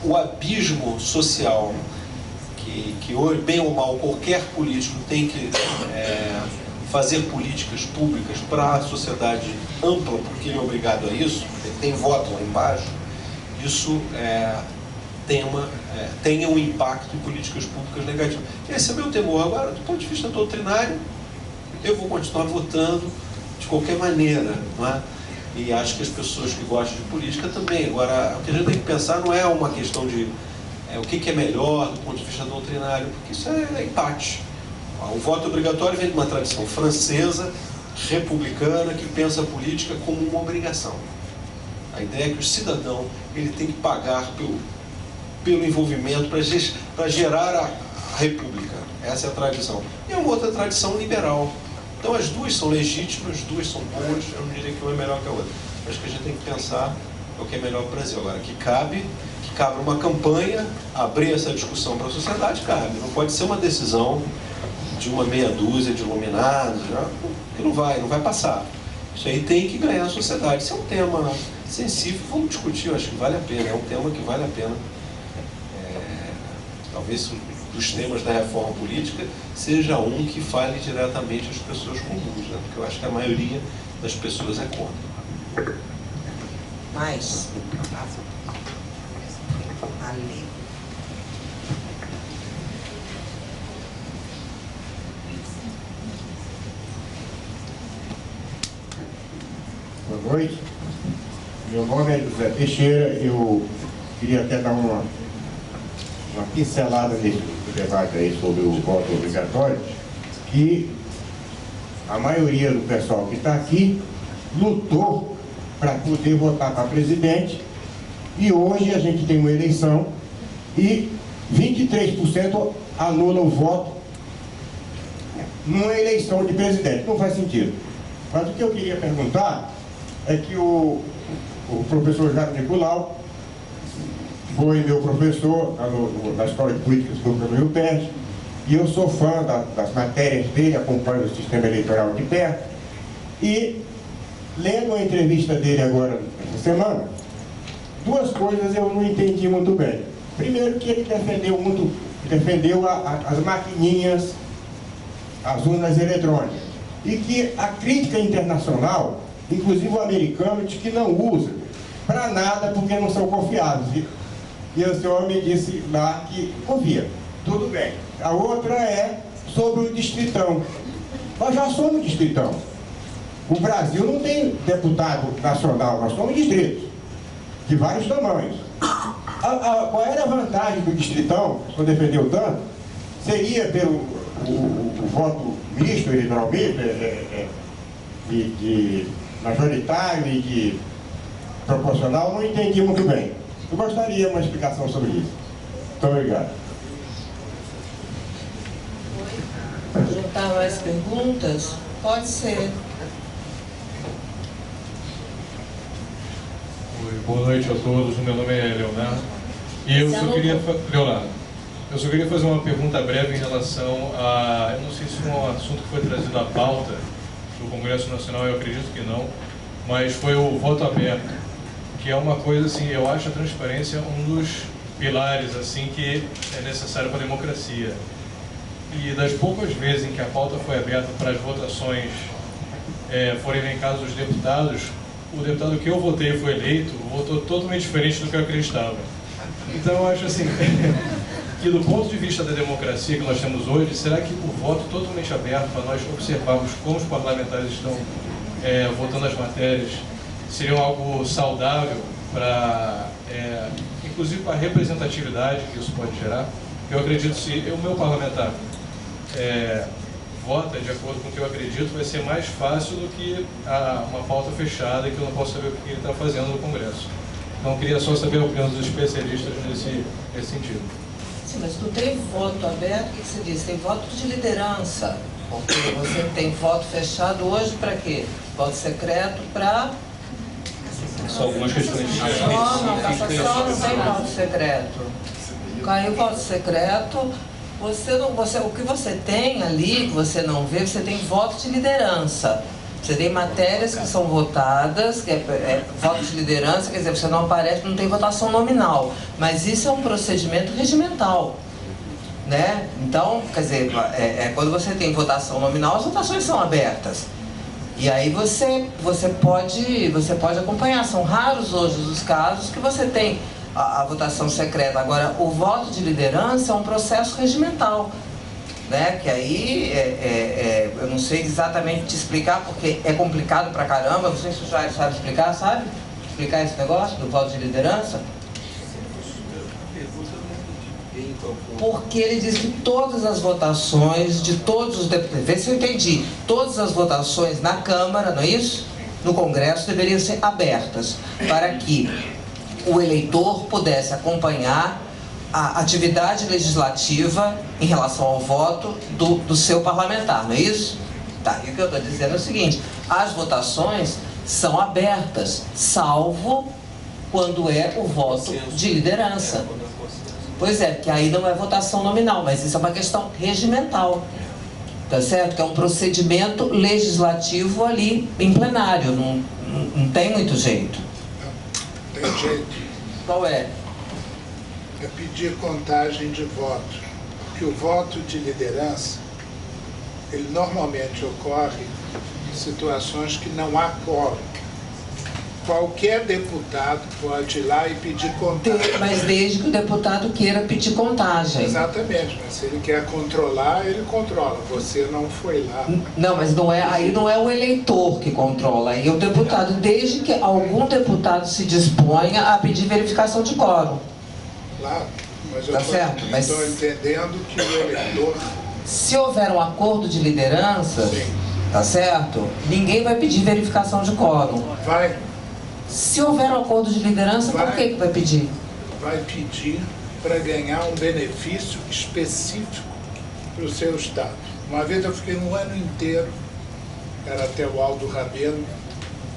o abismo social que hoje, bem ou mal, qualquer político tem que fazer políticas públicas para a sociedade ampla, porque ele é obrigado a isso, ele tem voto lá embaixo, isso tenha um impacto em políticas públicas negativo. Esse é meu temor. Agora, do ponto de vista doutrinário, eu vou continuar votando de qualquer maneira, não é? E acho que as pessoas que gostam de política também. Agora, o que a gente tem que pensar não é uma questão de o que é melhor do ponto de vista doutrinário, porque isso é empate. O voto obrigatório vem de uma tradição francesa, republicana, que pensa a política como uma obrigação. A ideia é que o cidadão ele tem que pagar pelo envolvimento para gerar a república. Essa é a tradição. E uma outra tradição liberal. Então as duas são legítimas, as duas são boas, eu não diria que uma é melhor que a outra. Acho que a gente tem que pensar o que é melhor para o Brasil. Agora, que cabe uma campanha, abrir essa discussão para a sociedade, cabe. Não pode ser uma decisão de uma meia dúzia de iluminados, que não vai passar. Isso aí tem que ganhar a sociedade. Isso é um tema sensível, vamos discutir, eu acho que vale a pena, é um tema que vale a pena. Talvez dos temas da reforma política seja um que fale diretamente às pessoas comuns, né? Porque eu acho que a maioria das pessoas é contra. Mas, ali. Boa noite. Meu nome é José Teixeira. Eu queria até dar uma pincelada nesse debate aí sobre o voto obrigatório, que a maioria do pessoal que está aqui lutou para poder votar para presidente, e hoje a gente tem uma eleição e 23% anula o voto numa eleição de presidente. Não faz sentido. Mas o que eu queria perguntar é que o professor Jaime Nicolau foi meu professor na Escola de Políticas Públicas no IUPERJ, e eu sou fã das matérias dele, acompanho o sistema eleitoral de perto, e lendo a entrevista dele agora, essa semana, duas coisas eu não entendi muito bem. Primeiro, que ele defendeu as maquininhas, as urnas eletrônicas, e que a crítica internacional, inclusive o americano, diz que não usa para nada porque não são confiáveis. E o senhor me disse lá que confia. Tudo bem. A outra é sobre o distritão. Nós já somos distritão. O Brasil não tem deputado nacional, nós somos distritos, de vários tamanhos. Qual era a vantagem do distritão, que o senhor defendeu tanto? Seria pelo o voto misto, eleitoralmente, de majoritário e de proporcional, não entendi muito bem. Eu gostaria de uma explicação sobre isso. Muito obrigado. Juntar mais perguntas? Pode ser. Oi, boa noite a todos. O meu nome é Leonardo. E eu só queria... Leonardo. Eu só queria fazer uma pergunta breve em relação a... Eu não sei se foi um assunto que foi trazido à pauta do Congresso Nacional, eu acredito que não, mas foi o voto aberto, que é uma coisa assim, eu acho a transparência um dos pilares assim que é necessário para a democracia. E das poucas vezes em que a pauta foi aberta para as votações forem elencados os deputados, o deputado que eu votei foi eleito, votou totalmente diferente do que eu acreditava. Então eu acho assim, que do ponto de vista da democracia que nós temos hoje, será que o voto totalmente aberto para nós observarmos como os parlamentares estão votando as matérias, seria algo saudável para, inclusive para a representatividade que isso pode gerar? Eu acredito que se o meu parlamentar vota de acordo com o que eu acredito, vai ser mais fácil do que uma pauta fechada que eu não posso saber o que ele está fazendo no Congresso. Então, eu queria só saber a opinião dos especialistas nesse sentido. Sim, mas não tem voto aberto, o que você diz? Tem voto de liderança. Porque você tem voto fechado hoje para quê? Voto secreto para... Só algumas questões. Não, cassação não tem voto secreto. Caiu voto secreto, o que você tem ali, que você não vê, você tem voto de liderança. Você tem matérias que são votadas, que voto de liderança, quer dizer, você não aparece, não tem votação nominal. Mas isso é um procedimento regimental, né? Então, quer dizer, quando você tem votação nominal, as votações são abertas. E aí você pode acompanhar. São raros hoje os casos que você tem a votação secreta. Agora, o voto de liderança é um processo regimental, né? Que aí, eu não sei exatamente te explicar, porque é complicado pra caramba, não sei se o Jair sabe explicar, sabe? Explicar esse negócio do voto de liderança? Porque ele diz que todas as votações de todos os deputados, vê se eu entendi, todas as votações na Câmara, não é isso? No Congresso deveriam ser abertas, para que o eleitor pudesse acompanhar a atividade legislativa em relação ao voto do seu parlamentar, não é isso? Tá, e o que eu estou dizendo é o seguinte, as votações são abertas, salvo quando é o voto de liderança. Pois é, que aí não é votação nominal, mas isso é uma questão regimental, tá certo? Que é um procedimento legislativo ali em plenário, não tem muito jeito. Tem jeito. Qual é? É pedir contagem de voto. Porque o voto de liderança, ele normalmente ocorre em situações que não há quórum. Qualquer deputado pode ir lá e pedir contagem. Mas desde que o deputado queira pedir contagem. Exatamente, mas se ele quer controlar, ele controla. Você não foi lá. Não, mas não é, aí não é o eleitor que controla, aí é o deputado, desde que algum deputado se disponha a pedir verificação de quórum. Claro, mas eu tá certo, mas estou entendendo que o eleitor... Se houver um acordo de liderança, sim, tá certo? Ninguém vai pedir verificação de quórum. Vai. Se houver um acordo de liderança, por que vai pedir? Vai pedir para ganhar um benefício específico para o seu estado. Uma vez eu fiquei um ano inteiro, era até o Aldo Rabelo,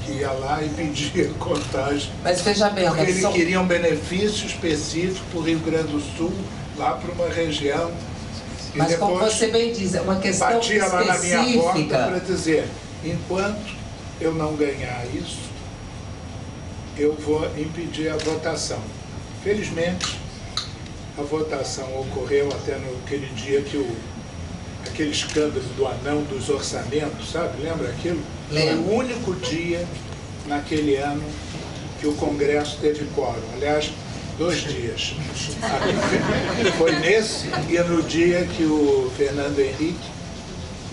que ia lá e pedia contagem. Mas veja bem, porque ele queria um benefício específico para o Rio Grande do Sul, lá para uma região. Mas como você bem diz, é uma questão batia específica. Lá na minha porta para dizer, enquanto eu não ganhar isso, eu vou impedir a votação. Felizmente, a votação ocorreu até naquele dia que aquele escândalo do anão dos orçamentos, sabe? Lembra aquilo? Lembro. Foi o único dia naquele ano que o Congresso teve quórum. Aliás, 2 dias. Foi nesse e no dia que o Fernando Henrique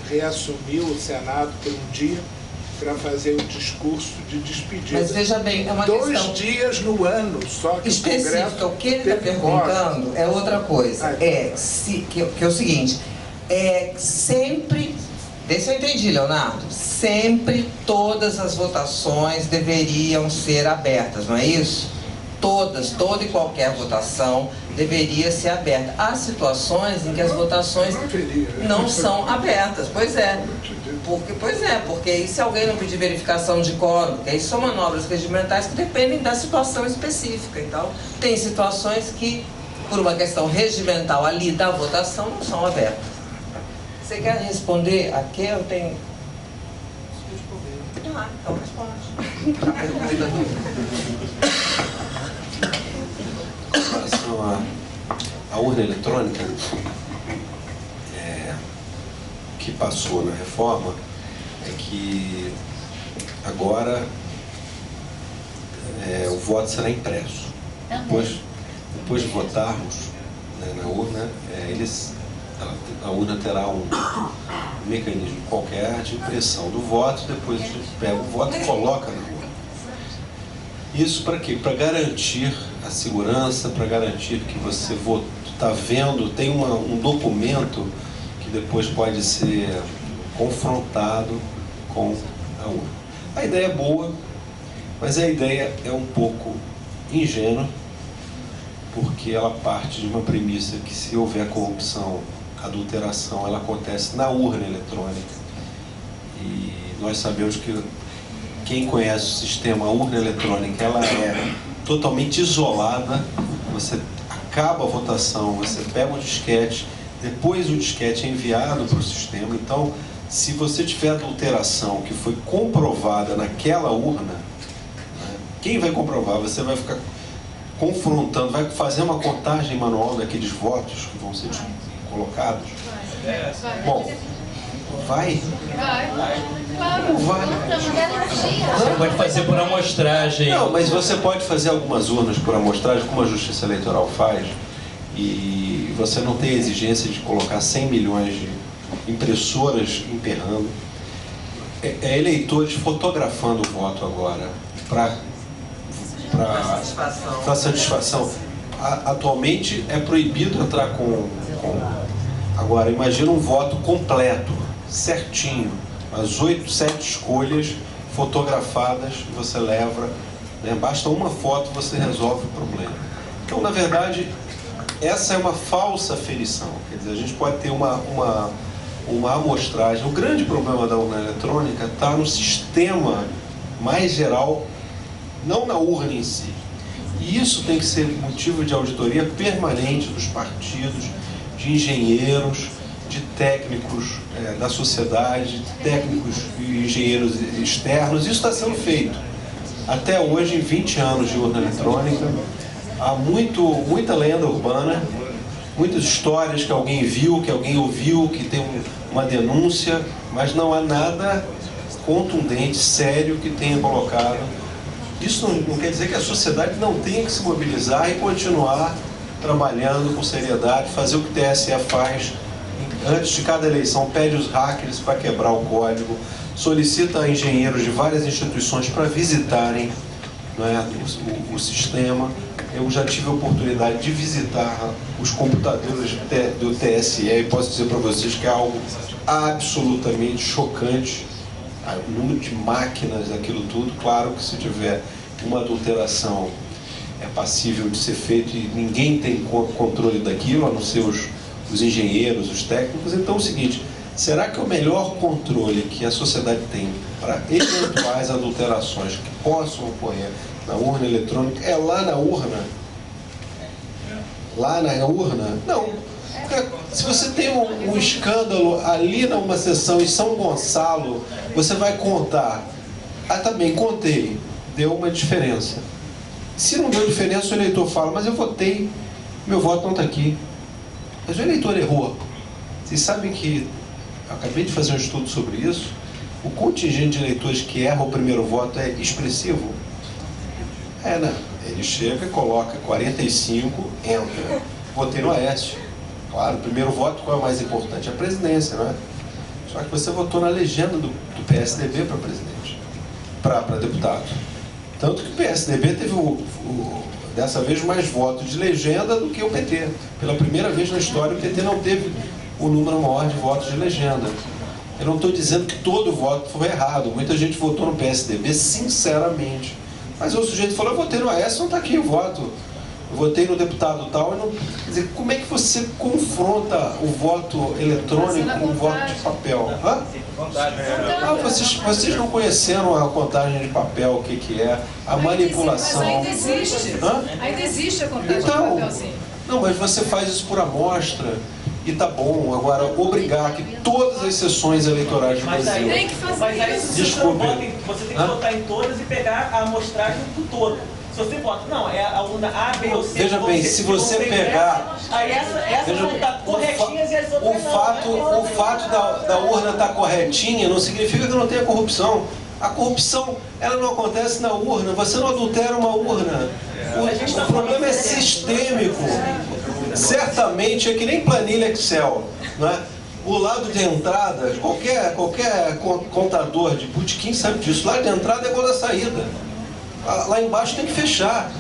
reassumiu o Senado por um dia para fazer o discurso de despedida. Mas veja bem, é uma 2 questão dias no ano só que específica. O que ele está perguntando é outra coisa. Que é o seguinte, sempre Vê se eu entendi, Leonardo. Sempre todas as votações deveriam ser abertas, não é isso? Toda e qualquer votação deveria ser aberta. Há situações em que as votações não são abertas. Pois é. Porque aí se alguém não pedir verificação de quórum, porque aí são manobras regimentais que dependem da situação específica. Então, tem situações que, por uma questão regimental ali da votação, não são abertas. Você quer responder aqui? Eu tenho... Ah, então responde. A pergunta Com relação à urna eletrônica, o que passou na reforma é que agora o voto será impresso. Depois de votarmos, né, na urna, a urna terá um mecanismo qualquer de impressão do voto, depois a gente pega o voto e coloca na urna. Isso para quê? Para garantir a segurança, para garantir que você está vendo, tem um documento que depois pode ser confrontado com a urna. A ideia é boa, mas a ideia é um pouco ingênua, porque ela parte de uma premissa que se houver corrupção, adulteração, ela acontece na urna eletrônica. E nós sabemos que quem conhece o sistema urna eletrônica, ela é totalmente isolada. Você acaba a votação, você pega o disquete, depois o disquete é enviado para o sistema. Então, se você tiver adulteração que foi comprovada naquela urna, né, quem vai comprovar? Você vai ficar confrontando, vai fazer uma contagem manual daqueles votos que vão ser colocados. Bom, vai? Não vai. Você pode fazer por amostragem. Não, mas você pode fazer algumas urnas por amostragem, como a Justiça Eleitoral faz, e você não tem a exigência de colocar 100 milhões de impressoras emperrando. Eleitores fotografando o voto agora para satisfação. Atualmente é proibido entrar com... Agora, imagina um voto completo, certinho, as 8, 7 escolhas fotografadas, você leva, né? Basta uma foto, você resolve o problema. Então, na verdade, essa é uma falsa aferição. Quer dizer, a gente pode ter uma amostragem. O grande problema da urna eletrônica está no sistema mais geral, não na urna em si. E isso tem que ser motivo de auditoria permanente dos partidos, de engenheiros, de técnicos da sociedade, de técnicos e engenheiros externos. Isso está sendo feito. Até hoje, em 20 anos de urna eletrônica, há muita lenda urbana, muitas histórias que alguém viu, que alguém ouviu, que tem uma denúncia, mas não há nada contundente, sério, que tenha colocado. Isso não quer dizer que a sociedade não tenha que se mobilizar e continuar trabalhando com seriedade, fazer o que o TSE faz antes de cada eleição, pede os hackers para quebrar o código, solicita engenheiros de várias instituições para visitarem, né, o sistema. Eu já tive a oportunidade de visitar os computadores do TSE e posso dizer para vocês que é algo absolutamente chocante. O número de máquinas, aquilo tudo. Claro que se tiver uma adulteração é passível de ser feito e ninguém tem controle daquilo, a não ser os engenheiros, os técnicos. Então é o seguinte, será que o melhor controle que a sociedade tem para eventuais adulterações que possam ocorrer na urna eletrônica é lá na urna? Lá na urna? Não. Se você tem um escândalo ali numa sessão em São Gonçalo, você vai contar. Ah, tá bem, contei. Deu uma diferença. Se não deu diferença, o eleitor fala, mas eu votei, meu voto não está aqui. Mas o eleitor errou. Vocês sabem que, eu acabei de fazer um estudo sobre isso, o contingente de eleitores que erra o primeiro voto é expressivo. Né? Ele chega, coloca 45, entra. Votei no Aécio. Claro, o primeiro voto, qual é o mais importante? A presidência, não é? Só que você votou na legenda do PSDB para presidente, para deputado. Tanto que o PSDB teve, dessa vez, mais votos de legenda do que o PT. Pela primeira vez na história, o PT não teve o número maior de votos de legenda. Eu não estou dizendo que todo voto foi errado. Muita gente votou no PSDB, sinceramente. Mas o sujeito falou, eu votei no Aécio, não está aqui o voto. Eu votei no deputado tal. Não... Quer dizer, como é que você confronta o voto eletrônico com o voto de papel? Hã? Vocês não conheceram a contagem de papel, o que é, a manipulação. Mas ainda existe. Hã? Ainda existe a contagem Então, de papel, sim. Não, mas você faz isso por amostra e tá bom. Agora, obrigar que todas as sessões eleitorais do Brasil... Tem que fazer isso. Desculpe. Você tem que votar em todas e pegar a amostragem do todo. Se você vota, não, é a urna A, B ou C... Veja bem, se você pegar... Aí essas vão estar corretinhas e as outras O fato da urna estar corretinha não significa que não tenha corrupção. A corrupção, ela não acontece na urna. Você não adultera uma urna. O problema é sistêmico. Certamente é que nem planilha Excel, né? O lado de entrada, qualquer contador de botequim sabe disso. O lado de entrada é igual da saída. Lá embaixo tem que fechar.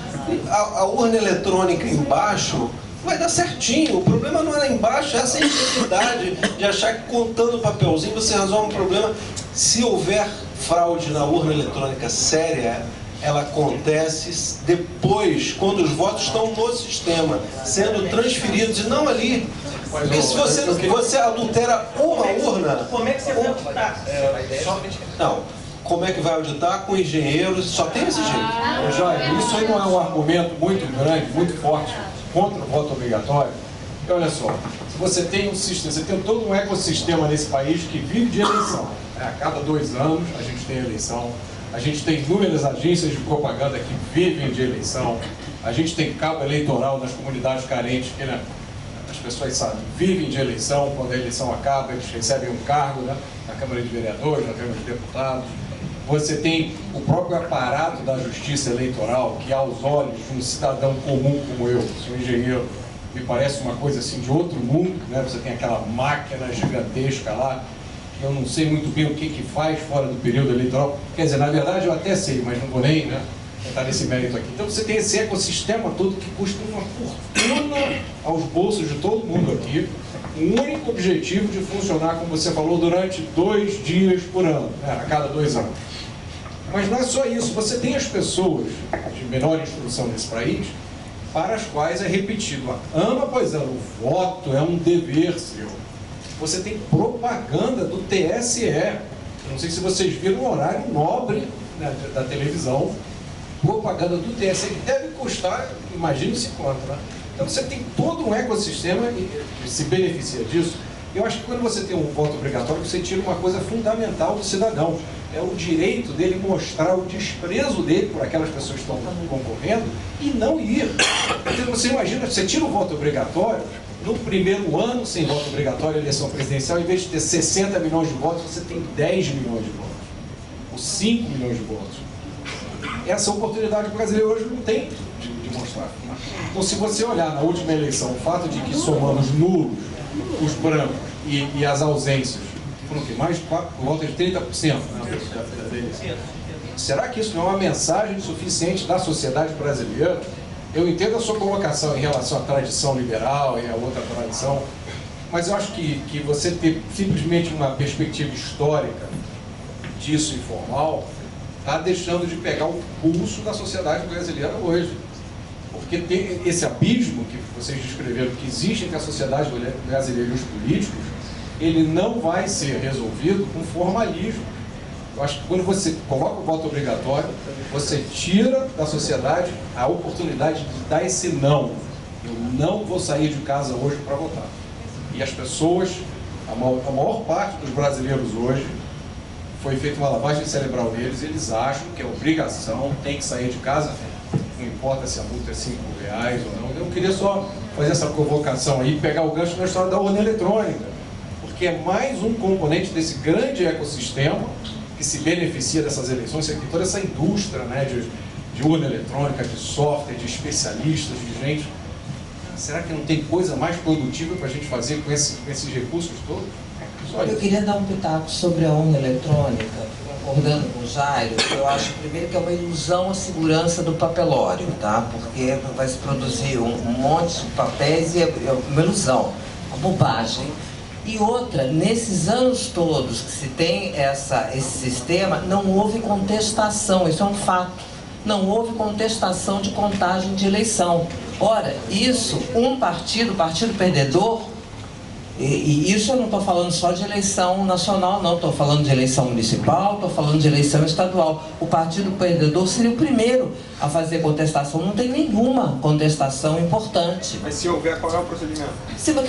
A urna eletrônica embaixo vai dar certinho. O problema não é lá embaixo, é essa ingenuidade de achar que contando o papelzinho você resolve um problema. Se houver fraude na urna eletrônica séria, ela acontece depois, quando os votos estão no sistema, sendo transferidos e não ali. Porque se você adultera uma urna... Como é que você vai votar? Não. Como é que vai auditar? Com engenheiros, só tem esse jeito. Jair, isso aí não é um argumento muito grande, muito forte contra o voto obrigatório? Porque olha só, se você tem um sistema, você tem todo um ecossistema nesse país que vive de eleição. A cada 2 anos a gente tem eleição, a gente tem inúmeras agências de propaganda que vivem de eleição, a gente tem cabo eleitoral nas comunidades carentes, que, né, as pessoas sabem, vivem de eleição, quando a eleição acaba eles recebem um cargo, né, na Câmara de Vereadores, na Câmara de Deputados. Você tem o próprio aparato da justiça eleitoral, que aos olhos de um cidadão comum como eu, sou engenheiro, me parece uma coisa assim de outro mundo, né? Você tem aquela máquina gigantesca lá, que eu não sei muito bem o que faz fora do período eleitoral. Quer dizer, na verdade eu até sei, mas não vou nem, né, entrar nesse mérito aqui. Então você tem esse ecossistema todo que custa uma fortuna aos bolsos de todo mundo aqui, o único objetivo de funcionar, como você falou, durante 2 dias por ano, né, a cada 2 anos. Mas não é só isso, você tem as pessoas de menor instrução nesse país, para as quais é repetido ano após ano, o voto é um dever seu. Você tem propaganda do TSE, eu não sei se vocês viram o horário nobre, né, da televisão, propaganda do TSE, que deve custar, imagine-se quanto, né? Então você tem todo um ecossistema que se beneficia disso. Eu acho que quando você tem um voto obrigatório, você tira uma coisa fundamental do cidadão. É o direito dele mostrar o desprezo dele por aquelas pessoas que estão concorrendo e não ir. Então você imagina, você tira o voto obrigatório, no primeiro ano sem voto obrigatório, eleição presidencial, em vez de ter 60 milhões de votos, você tem 10 milhões de votos. Ou 5 milhões de votos. Essa oportunidade o brasileiro hoje não tem de mostrar. Então se você olhar na última eleição, o fato de que somamos nulos, os brancos e as ausências, foram que mais por volta de 30%, né, da eleição. Será que isso não é uma mensagem suficiente da sociedade brasileira? Eu entendo a sua colocação em relação à tradição liberal e a outra tradição, mas eu acho que você ter simplesmente uma perspectiva histórica disso informal está deixando de pegar o pulso da sociedade brasileira hoje. Porque tem esse abismo que vocês descreveram que existe entre a sociedade brasileira e os políticos, ele não vai ser resolvido com formalismo. Eu acho que quando você coloca o voto obrigatório, você tira da sociedade a oportunidade de dar esse não. Eu não vou sair de casa hoje para votar. E as pessoas, a maior parte dos brasileiros hoje, foi feita uma lavagem cerebral neles, eles acham que é obrigação, tem que sair de casa, não importa se a multa é R$5 ou não. Eu queria só fazer essa provocação aí, pegar o gancho na história da urna eletrônica, porque é mais um componente desse grande ecossistema que se beneficia dessas eleições, toda essa indústria, né, de urna eletrônica, de software, de especialistas, de gente. Será que não tem coisa mais produtiva para a gente fazer com esses recursos todos? Eu queria dar um pitaco sobre a urna eletrônica, concordando com o Jairo. Eu acho, primeiro, que é uma ilusão a segurança do papelório, tá? Porque vai se produzir um monte de papéis e é uma ilusão, uma bobagem. E outra, nesses anos todos que se tem esse sistema, não houve contestação, isso é um fato. Não houve contestação de contagem de eleição. Ora, isso, um partido, o partido perdedor, e isso eu não estou falando só de eleição nacional, não, estou falando de eleição municipal, estou falando de eleição estadual. O partido perdedor seria o primeiro a fazer contestação, não tem nenhuma contestação importante. Mas se houver, qual é o procedimento?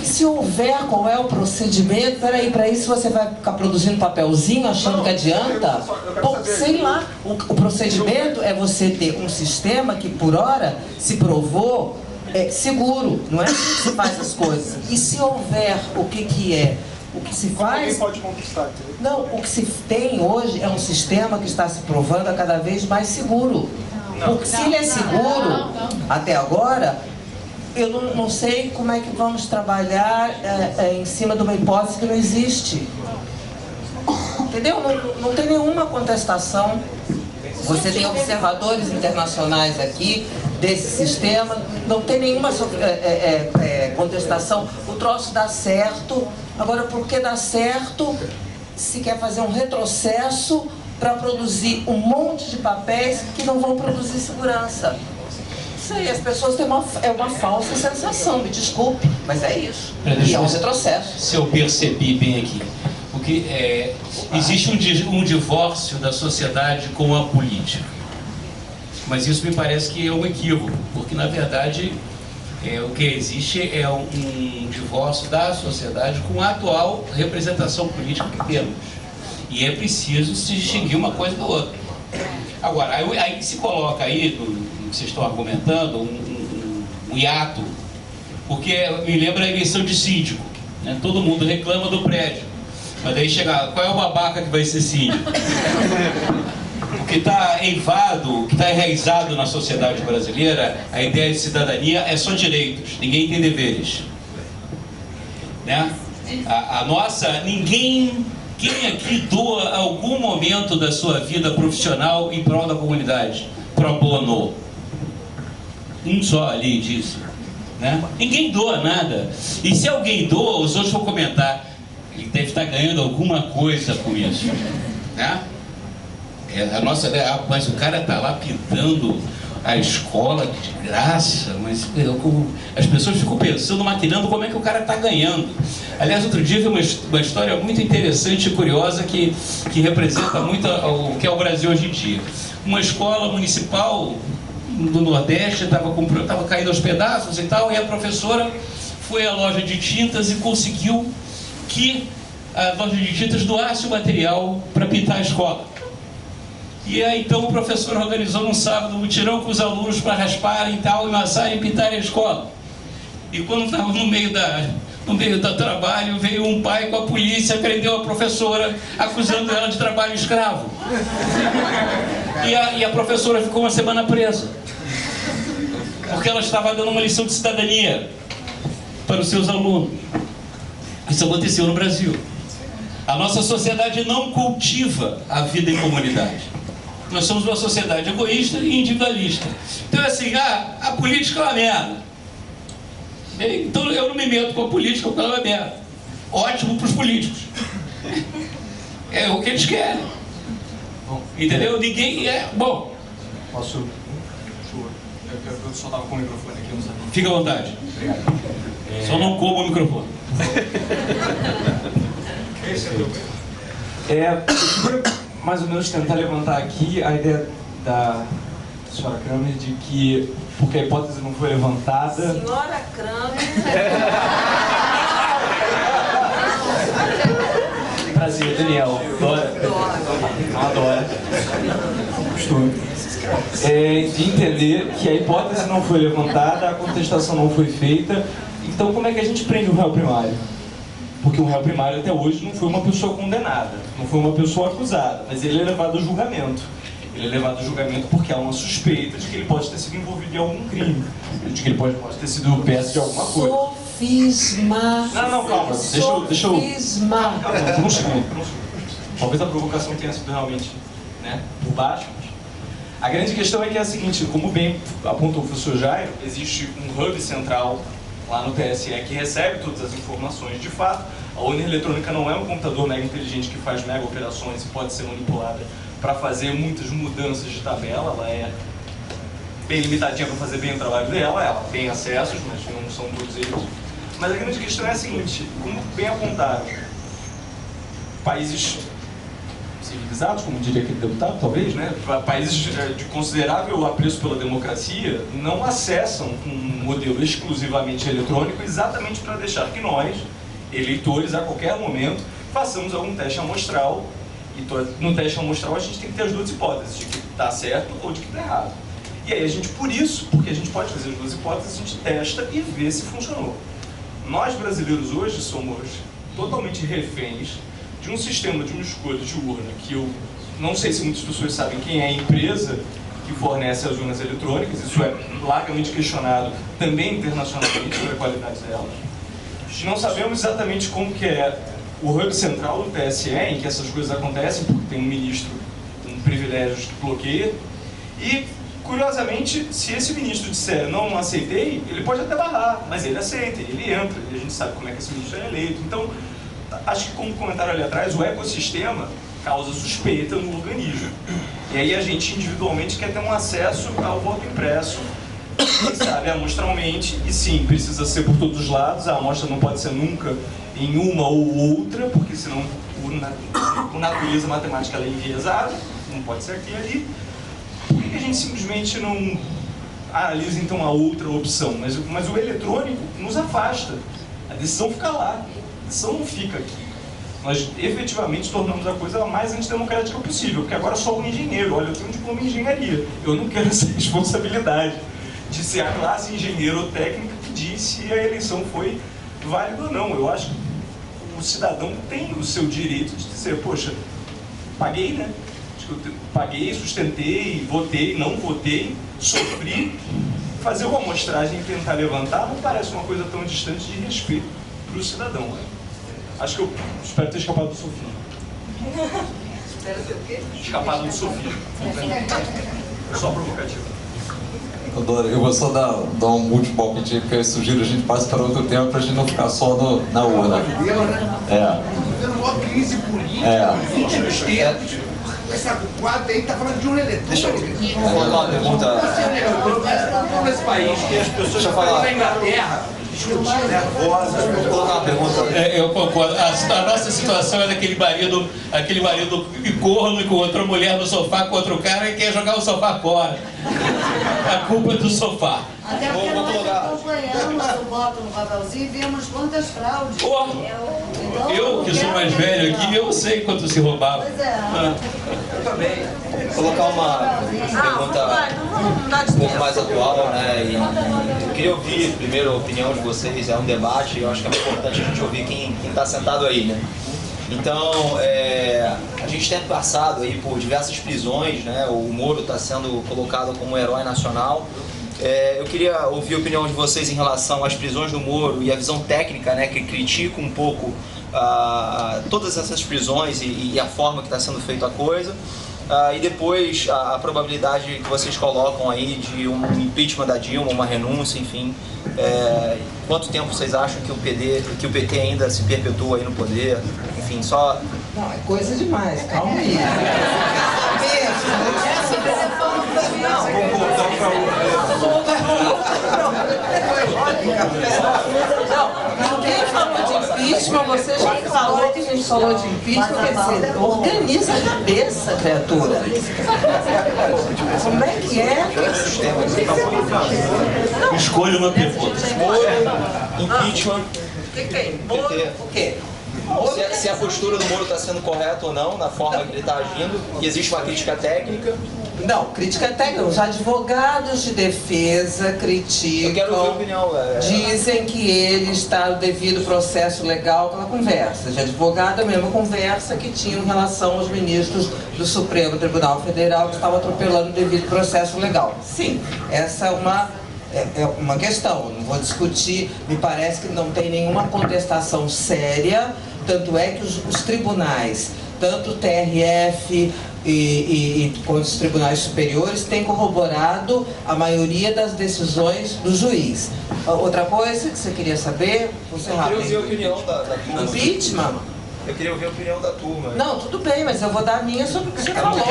Se houver, qual é o procedimento? Peraí, para isso você vai ficar produzindo papelzinho achando que adianta? Bom, sei lá, o procedimento é você ter um sistema que por hora se provou seguro, não é assim que se faz as coisas. E se houver, o que se faz... Ninguém pode contestar, entendeu? Não, o que se tem hoje é um sistema que está se provando a cada vez mais seguro. Porque se ele é seguro, até agora, eu não sei como é que vamos trabalhar em cima de uma hipótese que não existe. Entendeu? Não tem nenhuma contestação. Você tem observadores internacionais aqui desse sistema, não tem nenhuma contestação. O troço dá certo. Agora, por que dá certo? Se quer fazer um retrocesso para produzir um monte de papéis que não vão produzir segurança. Isso aí, as pessoas têm uma falsa sensação, me desculpe, mas é isso. E é um retrocesso. Se eu percebi bem aqui, porque existe um divórcio da sociedade com a política. Mas isso me parece que é um equívoco, porque na verdade o que existe é um divórcio da sociedade com a atual representação política que temos. E é preciso se distinguir uma coisa da outra. Agora, aí se coloca aí, no que vocês estão argumentando, um hiato, porque me lembra a eleição de síndico, né? Todo mundo reclama do prédio, mas daí chega, qual é o babaca que vai ser síndico? O que está eivado, o que está enraizado na sociedade brasileira, a ideia de cidadania é só direitos, ninguém tem deveres, né? A nossa, quem aqui doa algum momento da sua vida profissional em prol da comunidade? Pro bono. Um só ali disso, né? Ninguém doa nada. E se alguém doa, os outros vão comentar, ele deve estar ganhando alguma coisa com isso, né? A nossa, mas o cara está lá pintando a escola de graça, mas as pessoas ficam pensando, maquinando como é que o cara está ganhando. Aliás, outro dia eu vi uma história muito interessante e curiosa que representa muito o que é o Brasil hoje em dia. Uma escola municipal do Nordeste estava caindo aos pedaços e tal, e a professora foi à loja de tintas e conseguiu que a loja de tintas doasse o material para pintar a escola. E aí então o professor organizou num sábado um mutirão com os alunos para rasparem e tal, amassarem e pintarem a escola. E quando estava no meio do trabalho, veio um pai com a polícia, prendeu a professora, acusando ela de trabalho escravo. E a professora ficou uma semana presa, porque ela estava dando uma lição de cidadania para os seus alunos. Isso aconteceu no Brasil. A nossa sociedade não cultiva a vida em comunidade. Nós somos uma sociedade egoísta e individualista. Então é assim, a política é uma merda. Então eu não me meto com a política porque ela é uma merda. Ótimo para os políticos. É o que eles querem. Entendeu? Ninguém é... Bom. Posso... Eu só estava com o microfone aqui, eu não sabia. Fica à vontade. Obrigado. Só não coma o microfone. Mais ou menos tentar levantar aqui a ideia da senhora Kramer de que, porque a hipótese não foi levantada... Senhora Kramer... Prazer, Daniel. Adora. De entender que a hipótese não foi levantada, a contestação não foi feita. Então, como é que a gente prende o réu primário? Porque o réu primário até hoje não foi uma pessoa condenada, não foi uma pessoa acusada, mas ele é levado a julgamento. Ele é levado a julgamento porque há uma suspeita de que ele pode ter sido envolvido em algum crime, de que ele pode ter sido peça de alguma coisa. Sofisma. Não, calma, deixa eu... Sofisma. Calma, um segundo. Talvez a provocação tenha sido realmente, né, por baixo. A grande questão é que é a seguinte, como bem apontou o professor Jairo, existe um hub central lá no TSE que recebe todas as informações de fato. A urna eletrônica não é um computador mega inteligente que faz mega operações e pode ser manipulada para fazer muitas mudanças de tabela. Ela é bem limitadinha para fazer bem o trabalho dela, ela tem acessos, mas não são todos eles. Mas a grande questão é a seguinte, como bem apontaram, países civilizados, como diria aquele deputado, talvez, né? Países de considerável apreço pela democracia não acessam um modelo exclusivamente eletrônico exatamente para deixar que nós, eleitores, a qualquer momento, façamos algum teste amostral. E no teste amostral a gente tem que ter as duas hipóteses, de que está certo ou de que está errado. E aí a gente, por isso, porque a gente pode fazer as duas hipóteses, a gente testa e vê se funcionou. Nós brasileiros hoje somos totalmente reféns de um sistema de uma escolha de urna que eu não sei se muitas pessoas sabem quem é a empresa que fornece as urnas eletrônicas, isso é largamente questionado também internacionalmente sobre a qualidade delas. Não sabemos exatamente como que é o hub central do TSE, em que essas coisas acontecem, porque tem um ministro com privilégios que bloqueia. E, curiosamente, se esse ministro disser não aceitei, ele pode até barrar, mas ele aceita, ele entra, e a gente sabe como é que esse ministro é eleito. Então, acho que, como comentaram ali atrás, o ecossistema causa suspeita no organismo. E aí a gente individualmente quer ter um acesso ao voto impresso, quem sabe amostralmente, e sim, precisa ser por todos os lados, a amostra não pode ser nunca em uma ou outra, porque senão por natureza matemática ela é enviesada, não pode ser aqui e ali. Por que a gente simplesmente não analisa então a outra opção? Mas o eletrônico nos afasta, a decisão fica lá, a decisão não fica aqui. Nós efetivamente tornamos a coisa mais antidemocrática possível, porque agora sou um engenheiro, olha, eu tenho um diploma em engenharia, eu não quero essa responsabilidade de ser a classe engenheiro ou técnica que diz se a eleição foi válida ou não. Eu acho que o cidadão tem o seu direito de dizer, poxa, paguei, né? Paguei, sustentei, votei, não votei, sofri. Fazer uma amostragem e tentar levantar não parece uma coisa tão distante de respeito para o cidadão. Né? Acho que eu espero ter escapado do Sofia. Espero ter o quê? Escapado do Sofia. Só provocativo. Eu vou só dar um último palpite, porque eu sugiro a gente passe para outro tema para a gente não ficar só na urna. Uma crise política, 20 nos tempos. Essa quadra aí tá falando de um eletrônico. Deixa eu colocar uma pergunta. Nesse país que as pessoas já falam na Inglaterra, discutindo nervosas. Vou colocar uma pergunta. Eu concordo. A nossa situação é daquele marido corno com outra mulher no sofá com outro cara e quer jogar o sofá fora. A culpa é do sofá. Até porque nós acompanhamos o voto no papelzinho e vimos quantas fraudes. Eu, que sou mais velho aqui, eu sei quanto se roubava. Pois é. Eu também. Vou colocar uma pergunta um pouco mais atual, né? E eu queria ouvir primeiro a opinião de vocês, é um debate, e eu acho que é importante a gente ouvir quem está sentado aí, né? Então, a gente tem passado aí por diversas prisões, né? O Moro está sendo colocado como um herói nacional. Eu queria ouvir a opinião de vocês em relação às prisões do Moro e a visão técnica, né, que critica um pouco todas essas prisões e a forma que está sendo feita a coisa. E depois a probabilidade que vocês colocam aí de um impeachment da Dilma, uma renúncia, enfim. Quanto tempo vocês acham que o PT ainda se perpetua aí no poder? Enfim, só... Não, é coisa demais, calma aí. Ninguém falou de impeachment, você já falou que a gente falou de impeachment, quer dizer, organiza a cabeça, criatura. Como é que é? Escolha uma pergunta. Impeachment. O que tem? O quê? Se a postura do Moro está sendo correta ou não, na forma que ele está agindo, e existe uma crítica técnica. Não, crítica técnica. Os advogados de defesa criticam. Eu quero ouvir a opinião. Dizem que ele está no devido processo legal pela conversa. De advogado, a mesma conversa que tinha em relação aos ministros do Supremo Tribunal Federal que estavam atropelando o devido processo legal. Sim, essa é uma questão. Não vou discutir. Me parece que não tem nenhuma contestação séria. Tanto é que os tribunais, tanto o TRF e com os tribunais superiores tem corroborado a maioria das decisões do juiz. Outra coisa que você queria saber? Você eu queria ouvir a opinião da turma. Impeachment? Eu queria ouvir a opinião da turma. Não, tudo bem, mas eu vou dar a minha sobre o que você falou.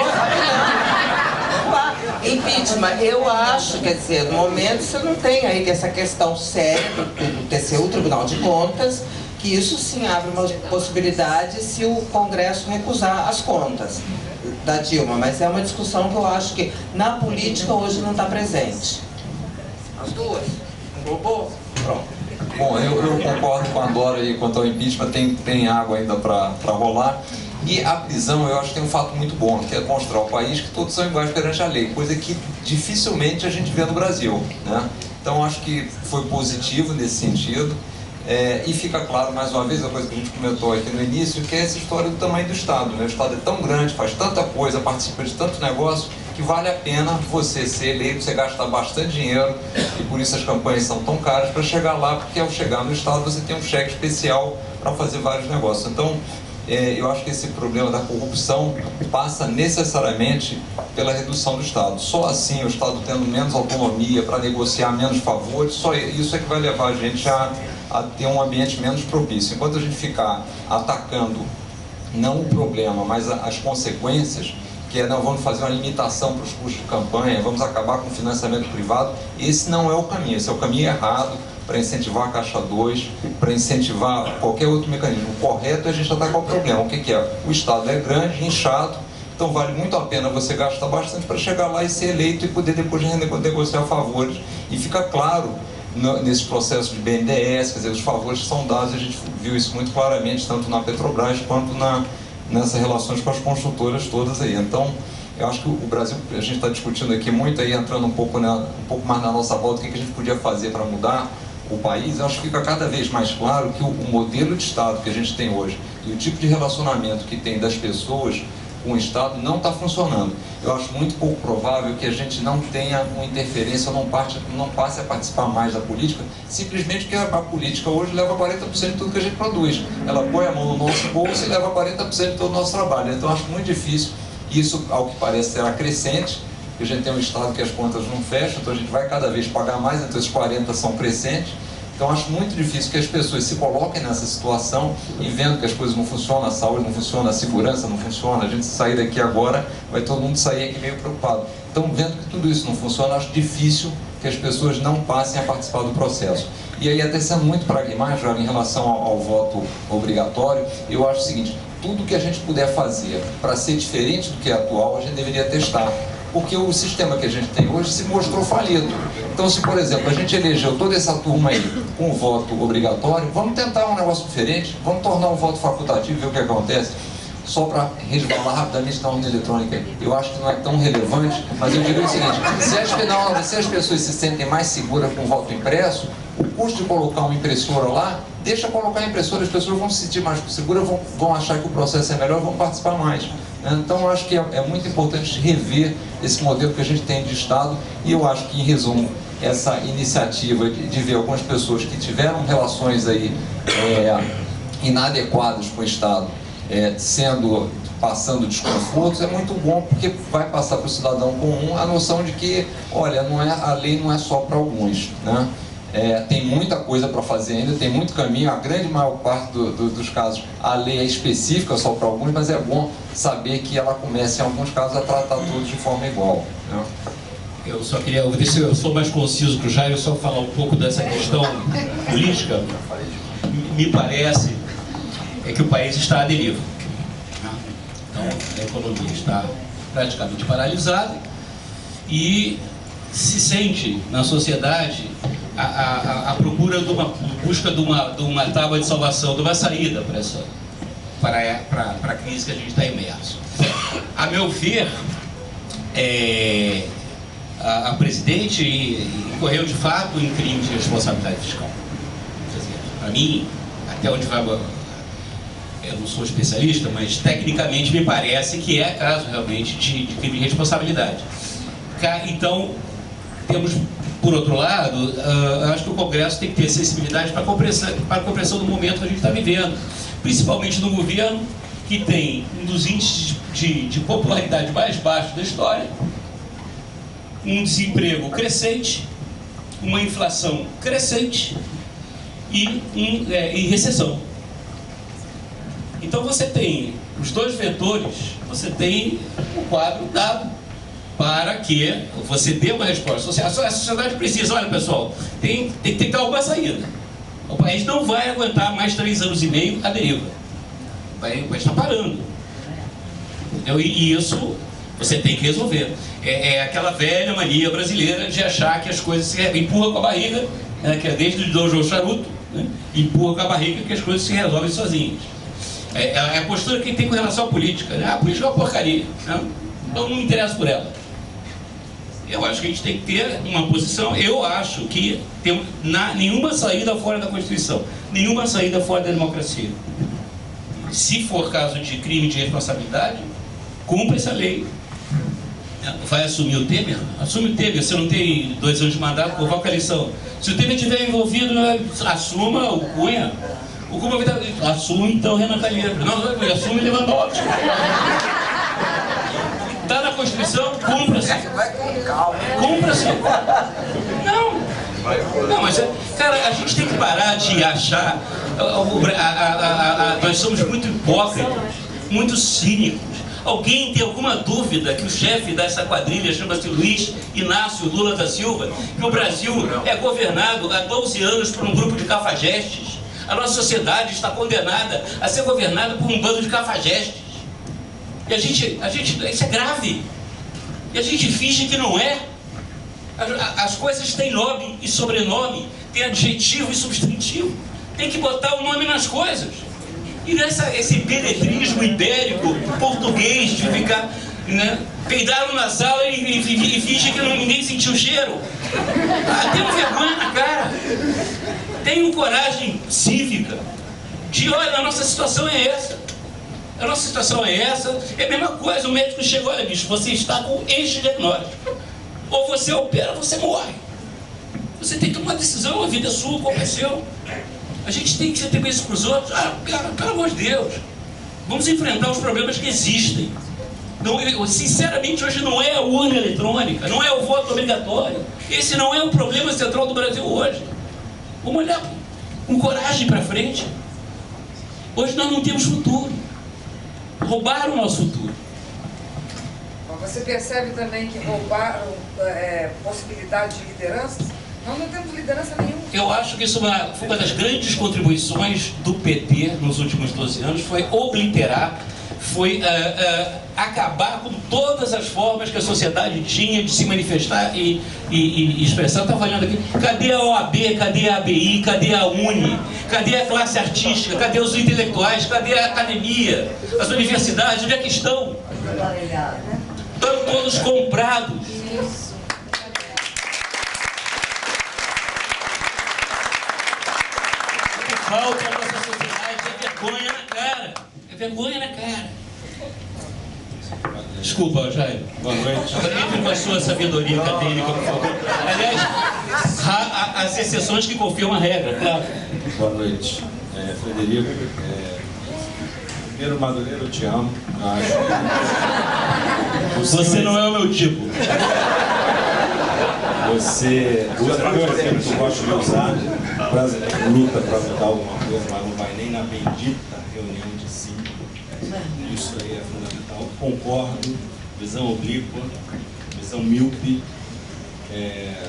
Impeachment, eu acho, quer dizer, no momento você não tem aí essa questão séria do TCU, Tribunal de Contas, que isso sim abre uma possibilidade se o Congresso recusar as contas da Dilma, mas é uma discussão que eu acho que na política hoje não está presente. As duas? Globou? Pronto. Bom, eu concordo com a Dora aí quanto ao impeachment, tem água ainda para rolar. E a prisão, eu acho que tem um fato muito bom, que é mostrar ao país que todos são iguais perante a lei, coisa que dificilmente a gente vê no Brasil, né? Então, acho que foi positivo nesse sentido. E fica claro, mais uma vez, a coisa que a gente comentou aqui no início, que é essa história do tamanho do Estado, né? O Estado é tão grande, faz tanta coisa, participa de tanto negócio, que vale a pena você ser eleito, você gastar bastante dinheiro, e por isso as campanhas são tão caras para chegar lá, porque ao chegar no Estado você tem um cheque especial para fazer vários negócios. Então, eu acho que esse problema da corrupção passa necessariamente pela redução do Estado. Só assim, o Estado tendo menos autonomia para negociar menos favores, só isso é que vai levar a gente a ter um ambiente menos propício. Enquanto a gente ficar atacando não o problema, mas as consequências, que é, não, vamos fazer uma limitação para os custos de campanha, vamos acabar com o financiamento privado, esse não é o caminho, esse é o caminho errado para incentivar a Caixa 2, para incentivar qualquer outro mecanismo. O correto é a gente atacar o problema. O que é? O Estado é grande, inchado, então vale muito a pena você gastar bastante para chegar lá e ser eleito e poder depois negociar favores. E fica claro nesse processo de BNDES, quer dizer, os favores são dados, a gente viu isso muito claramente, tanto na Petrobras quanto nessas relações com as construtoras todas aí. Então, eu acho que o Brasil, a gente está discutindo aqui muito, aí entrando um pouco mais na nossa volta, o que a gente podia fazer para mudar o país. Eu acho que fica cada vez mais claro que o modelo de Estado que a gente tem hoje e o tipo de relacionamento que tem das pessoas com o Estado não está funcionando. Eu acho muito pouco provável que a gente não tenha uma interferência, não passe a participar mais da política, simplesmente porque a política hoje leva 40% de tudo que a gente produz. Ela põe a mão no nosso bolso e leva 40% de todo o nosso trabalho. Então, eu acho muito difícil. Isso, ao que parece, será crescente, porque a gente tem um Estado que as contas não fecham, então a gente vai cada vez pagar mais, então esses 40 são crescentes. Então, acho muito difícil que as pessoas se coloquem nessa situação e vendo que as coisas não funcionam, a saúde não funciona, a segurança não funciona, a gente sair daqui agora, vai todo mundo sair aqui meio preocupado. Então, vendo que tudo isso não funciona, acho difícil que as pessoas não passem a participar do processo. E aí, até sendo muito pragmático em relação ao voto obrigatório, eu acho o seguinte: tudo que a gente puder fazer para ser diferente do que é atual, a gente deveria testar. Porque o sistema que a gente tem hoje se mostrou falido. Então, se, por exemplo, a gente elegeu toda essa turma aí com o voto obrigatório, vamos tentar um negócio diferente, vamos tornar o voto facultativo e ver o que acontece. Só para resvalar rapidamente na urna eletrônica, eu acho que não é tão relevante, mas eu diria o seguinte: se as pessoas se sentem mais seguras com o voto impresso, o custo de colocar uma impressora lá, deixa colocar a impressora, as pessoas vão se sentir mais seguras, vão achar que o processo é melhor, vão participar mais. Então, eu acho que é muito importante rever esse modelo que a gente tem de Estado, e eu acho que, em resumo, essa iniciativa de ver algumas pessoas que tiveram relações aí inadequadas com o Estado, passando desconfortos, é muito bom, porque vai passar para o cidadão comum a noção de que, olha, a lei não é só para alguns, né? Tem muita coisa para fazer ainda, tem muito caminho. A grande maior parte dos casos a lei é específica só para alguns, mas é bom saber que ela começa em alguns casos a tratar todos de forma igual, né? Eu só queria, ver se eu sou mais conciso que o Jair, só falar um pouco dessa questão política. Me parece que o país está à deriva. Então, a economia está praticamente paralisada e se sente na sociedade a procura de busca de uma tábua de salvação, de uma saída para a crise que a gente está imerso. A meu ver, a presidente incorreu de fato em crime de responsabilidade fiscal. Para mim, até onde vai, eu não sou especialista, mas tecnicamente me parece que é caso realmente de crime de responsabilidade. Então, temos, por outro lado, acho que o Congresso tem que ter sensibilidade para a compreensão do momento que a gente está vivendo, principalmente no governo que tem um dos índices de popularidade mais baixo da história, um desemprego crescente, uma inflação crescente e recessão. Então você tem os dois vetores, você tem o quadro dado para que você dê uma resposta. A sociedade precisa, olha pessoal, tem que ter alguma saída. O país não vai aguentar mais 3 anos e meio a deriva. Vai estar parando. Entendeu? E isso você tem que resolver. É aquela velha mania brasileira de achar que as coisas se empurram com a barriga, né, que é desde o Dom João Charuto, né, empurra com a barriga que as coisas se resolvem sozinhas. É a postura que tem com relação à política. Né? A política é uma porcaria. Né? Então não me interessa por ela. Eu acho que a gente tem que ter uma posição. Eu acho que tem nenhuma saída fora da Constituição, nenhuma saída fora da democracia. Se for caso de crime de responsabilidade, cumpra essa lei. Vai assumir o Temer? Assume o Temer. Você não tem 2 anos de mandato, convoca a eleição. Se o Temer estiver envolvido, assuma o Cunha. O Cunha assume então Renan Calheiros. Não, assume Lewandowski. Está na Constituição, cumpra-se. Cumpra-se. Não, mas, cara, a gente tem que parar de achar. Nós somos muito hipócritas, muito cínicos. Alguém tem alguma dúvida que o chefe dessa quadrilha chama-se Luiz Inácio Lula da Silva, que o Brasil é governado há 12 anos por um grupo de cafajestes? A nossa sociedade está condenada a ser governada por um bando de cafajestes. E a gente, isso é grave. E a gente finge que não é. As coisas têm nome e sobrenome, têm adjetivo e substantivo. Tem que botar o nome nas coisas. E esse beletrismo ibérico, português, de ficar, né, peidaram na sala e fingem que ninguém sentiu o cheiro. Tenham vergonha na cara. Tenham coragem cívica de, olha, a nossa situação é essa. A nossa situação é essa. É a mesma coisa, o médico chega, olha bicho, você está com este diagnóstico. Ou você opera, ou você morre. Você tem que tomar uma decisão, a vida é sua, qual é seu. A gente tem que ser isso para os outros. Cara, pelo amor de Deus, vamos enfrentar os problemas que existem. Não, sinceramente, hoje não é a urna eletrônica, não é o voto obrigatório. Esse não é o problema central do Brasil hoje. Vamos olhar com coragem para frente. Hoje nós não temos futuro. Roubaram o nosso futuro. Você percebe também que roubaram possibilidade de liderança? Nós não temos liderança nenhuma. Eu acho que isso foi uma das grandes contribuições do PT nos últimos 12 anos, foi obliterar, foi acabar com todas as formas que a sociedade tinha de se manifestar e expressar. Estava olhando aqui, cadê a OAB, cadê a ABI, cadê a UNE, cadê a classe artística, cadê os intelectuais, cadê a academia, as universidades, onde é que estão? Estão todos comprados. Falta a nossa sociedade, é vergonha na cara. É vergonha na cara. Desculpa, Jair. Boa noite. Entre com a sua sabedoria acadêmica, por favor. Aliás, as exceções que confirmam a regra, claro. Boa noite. Frederico. Primeiro, Madureira, eu te amo. Você não é o meu tipo. Você usa meu exemplo que eu gosto de usar. O brasileiro luta para mudar alguma coisa, mas não vai nem na bendita reunião de 5. Isso aí é fundamental. Concordo, visão oblíqua, visão míope.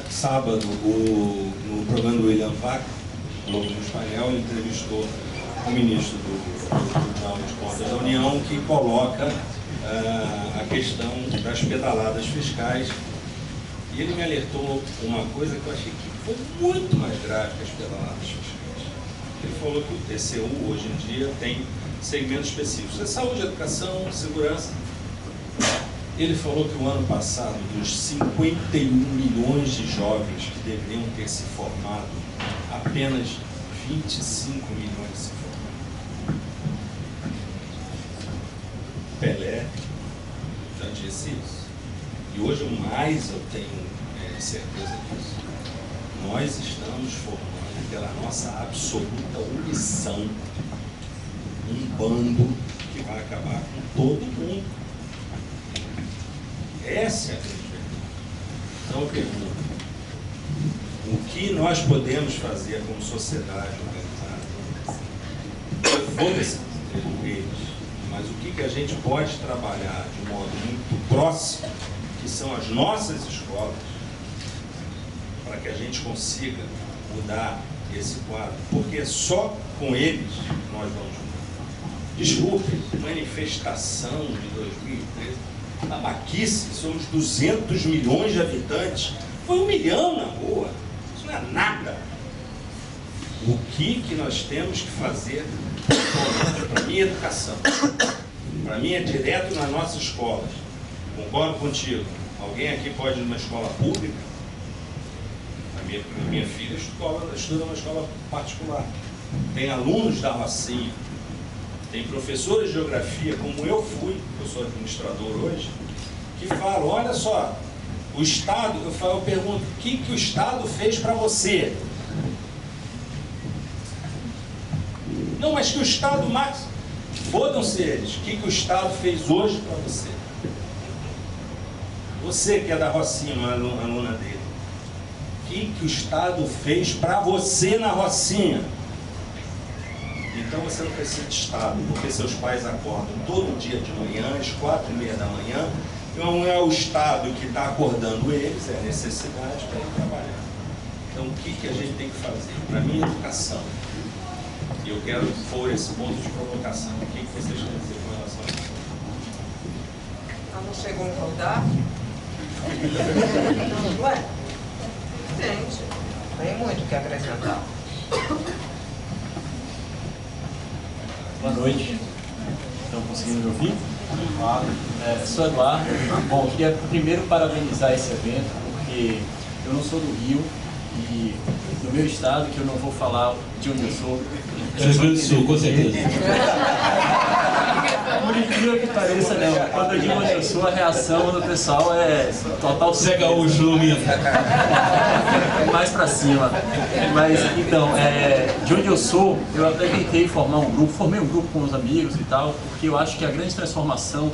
Sábado, no programa do William Vac, no Espanhol, ele entrevistou o ministro do Tribunal de Contas da União, que coloca a questão das pedaladas fiscais. E ele me alertou uma coisa que eu achei que foi muito mais grave que as pedaladas fiscais. Ele falou que o TCU, hoje em dia, tem segmentos específicos. É saúde, educação, segurança. Ele falou que o ano passado, dos 51 milhões de jovens que deveriam ter se formado, apenas 25 milhões se formaram. Pelé já disse isso. E hoje mais eu tenho certeza disso. Nós estamos formando, pela nossa absoluta omissão, um bando que vai acabar com todo mundo. Essa é a grande pergunta. Então eu pergunto, o que nós podemos fazer como sociedade organizada? Foda-se eles, mas o que a gente pode trabalhar de modo muito próximo, que são as nossas escolas, para que a gente consiga mudar esse quadro, porque só com eles nós vamos mudar. Desculpe, manifestação de 2013, babaquice, somos 200 milhões de habitantes, foi 1 milhão na rua, isso não é nada. O que nós temos que fazer para mim é educação, para mim é direto nas nossas escolas. Concordo contigo, alguém aqui pode ir numa escola pública? Minha filha estuda numa escola particular, tem alunos da Rocinha, tem professores de geografia, como eu fui, eu sou administrador hoje, que falam, olha só, o Estado, eu pergunto, o que o Estado fez para você? Não, mas que o Estado, Max, fodam-se eles, o que o Estado fez hoje para você? Você que é da Rocinha, uma aluna dele, o que o Estado fez para você na Rocinha? Então você não precisa de Estado, porque seus pais acordam todo dia de manhã, às 4h30 da manhã, não é o Estado que está acordando eles, é a necessidade para ir trabalhar. Então o que a gente tem que fazer? Para mim, educação. E eu quero pôr esse ponto de provocação. O que vocês querem dizer com relação a isso? Ah, não chegou a rodar? Ué? Gente, tem muito o que acrescentar. Boa noite. Estão conseguindo me ouvir? Sou Eduardo. Bom, eu queria primeiro parabenizar esse evento, porque eu não sou do Rio e no meu estado, que eu não vou falar de onde eu sou. Rio Grande do Sul, com certeza. Por incrível que pareça, não. Quando eu digo onde eu sou, a reação do pessoal é total... Você é gaúcho, no mesmo. Mais pra cima. Mas, então, de onde eu sou, eu até tentei formar um grupo, formei um grupo com os amigos e tal, porque eu acho que a grande transformação,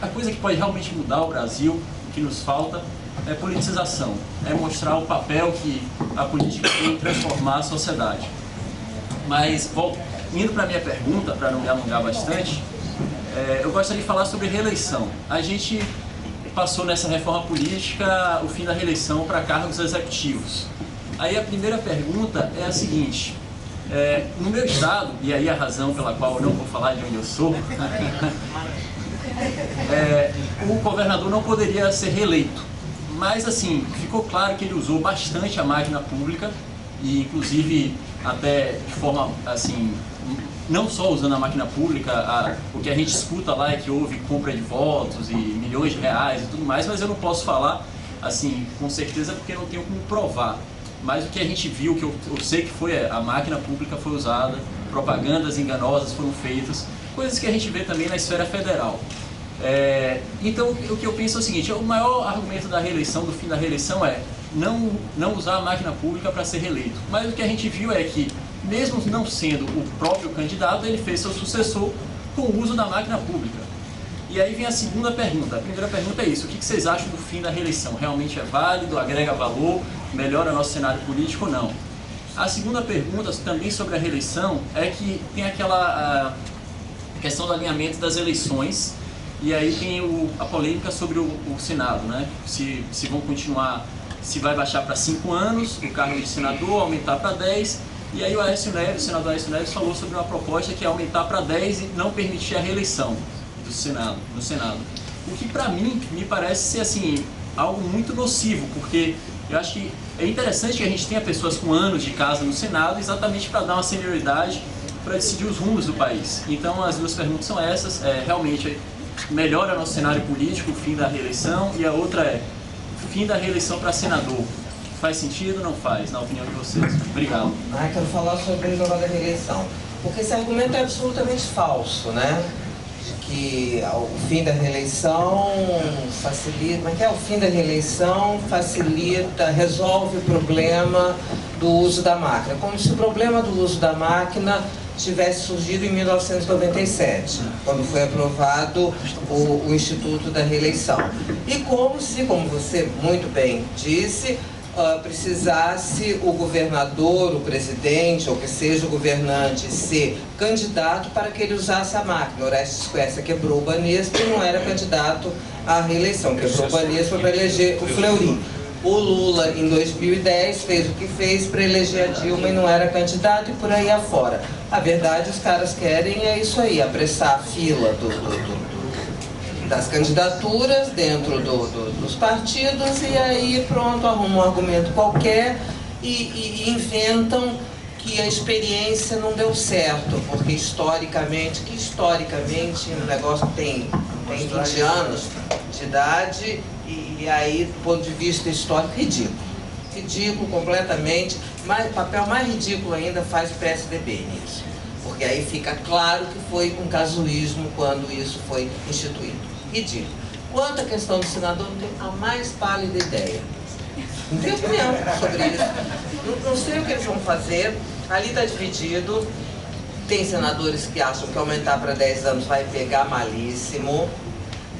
a coisa que pode realmente mudar o Brasil, o que nos falta, é politização. É mostrar o papel que a política tem em transformar a sociedade. Mas, indo para a minha pergunta, para não me alongar bastante, eu gostaria de falar sobre reeleição. A gente passou nessa reforma política o fim da reeleição para cargos executivos. Aí a primeira pergunta é a seguinte, no meu estado, e aí a razão pela qual eu não vou falar de onde eu sou, o governador não poderia ser reeleito. Mas assim, ficou claro que ele usou bastante a máquina pública, e inclusive até de forma assim, não só usando a máquina pública, o que a gente escuta lá é que houve compra de votos e milhões de reais e tudo mais, mas eu não posso falar assim com certeza porque não tenho como provar. Mas o que a gente viu, que eu sei que foi a máquina pública foi usada, propagandas enganosas foram feitas, coisas que a gente vê também na esfera federal. Então o que eu penso é o seguinte, o maior argumento da reeleição, do fim da reeleição é não usar a máquina pública para ser reeleito. Mas o que a gente viu é que, mesmo não sendo o próprio candidato, ele fez seu sucessor com o uso da máquina pública. E aí vem a segunda pergunta. A primeira pergunta é isso, o que vocês acham do fim da reeleição? Realmente é válido, agrega valor, melhora nosso cenário político ou não? A segunda pergunta, também sobre a reeleição, é que tem aquela questão do alinhamento das eleições, e aí tem a polêmica sobre o Senado, né? Se vão continuar, se vai baixar para 5 anos o cargo de senador, aumentar para 10, e aí o senador Aécio Neves falou sobre uma proposta que é aumentar para 10 e não permitir a reeleição do Senado. O que para mim me parece ser assim, algo muito nocivo, porque eu acho que é interessante que a gente tenha pessoas com anos de casa no Senado exatamente para dar uma senioridade para decidir os rumos do país. Então as duas perguntas são essas, realmente melhora nosso cenário político, o fim da reeleição, e a outra é fim da reeleição para senador. Faz sentido ou não faz, na opinião de vocês? Obrigado. Quero falar sobre o negócio da reeleição, porque esse argumento é absolutamente falso, né? De que o fim da reeleição facilita, como é que é? O fim da reeleição facilita, resolve o problema do uso da máquina, como se o problema do uso da máquina tivesse surgido em 1997, quando foi aprovado o Instituto da Reeleição. E como você muito bem disse, precisasse o governador, o presidente, ou que seja o governante, ser candidato para que ele usasse a máquina. Orestes Quercia quebrou o Banespa e não era candidato à reeleição. Quebrou o Banespa para eleger o Fleury. O Lula, em 2010, fez o que fez para eleger a Dilma e não era candidato, e por aí afora. A verdade, os caras querem é isso aí, apressar a fila das candidaturas dentro dos partidos, e aí pronto, arrumam um argumento qualquer e inventam que a experiência não deu certo, porque historicamente o negócio tem 20 anos de idade, e aí, do ponto de vista histórico, ridículo completamente. O papel mais ridículo ainda faz o PSDB nisso, porque aí fica claro que foi um casuísmo quando isso foi instituído. Ridículo. Quanto à questão do senador, não tenho a mais pálida ideia. Não tenho opinião sobre isso. Não sei o que eles vão fazer. Ali está dividido. Tem senadores que acham que aumentar para 10 anos vai pegar malíssimo.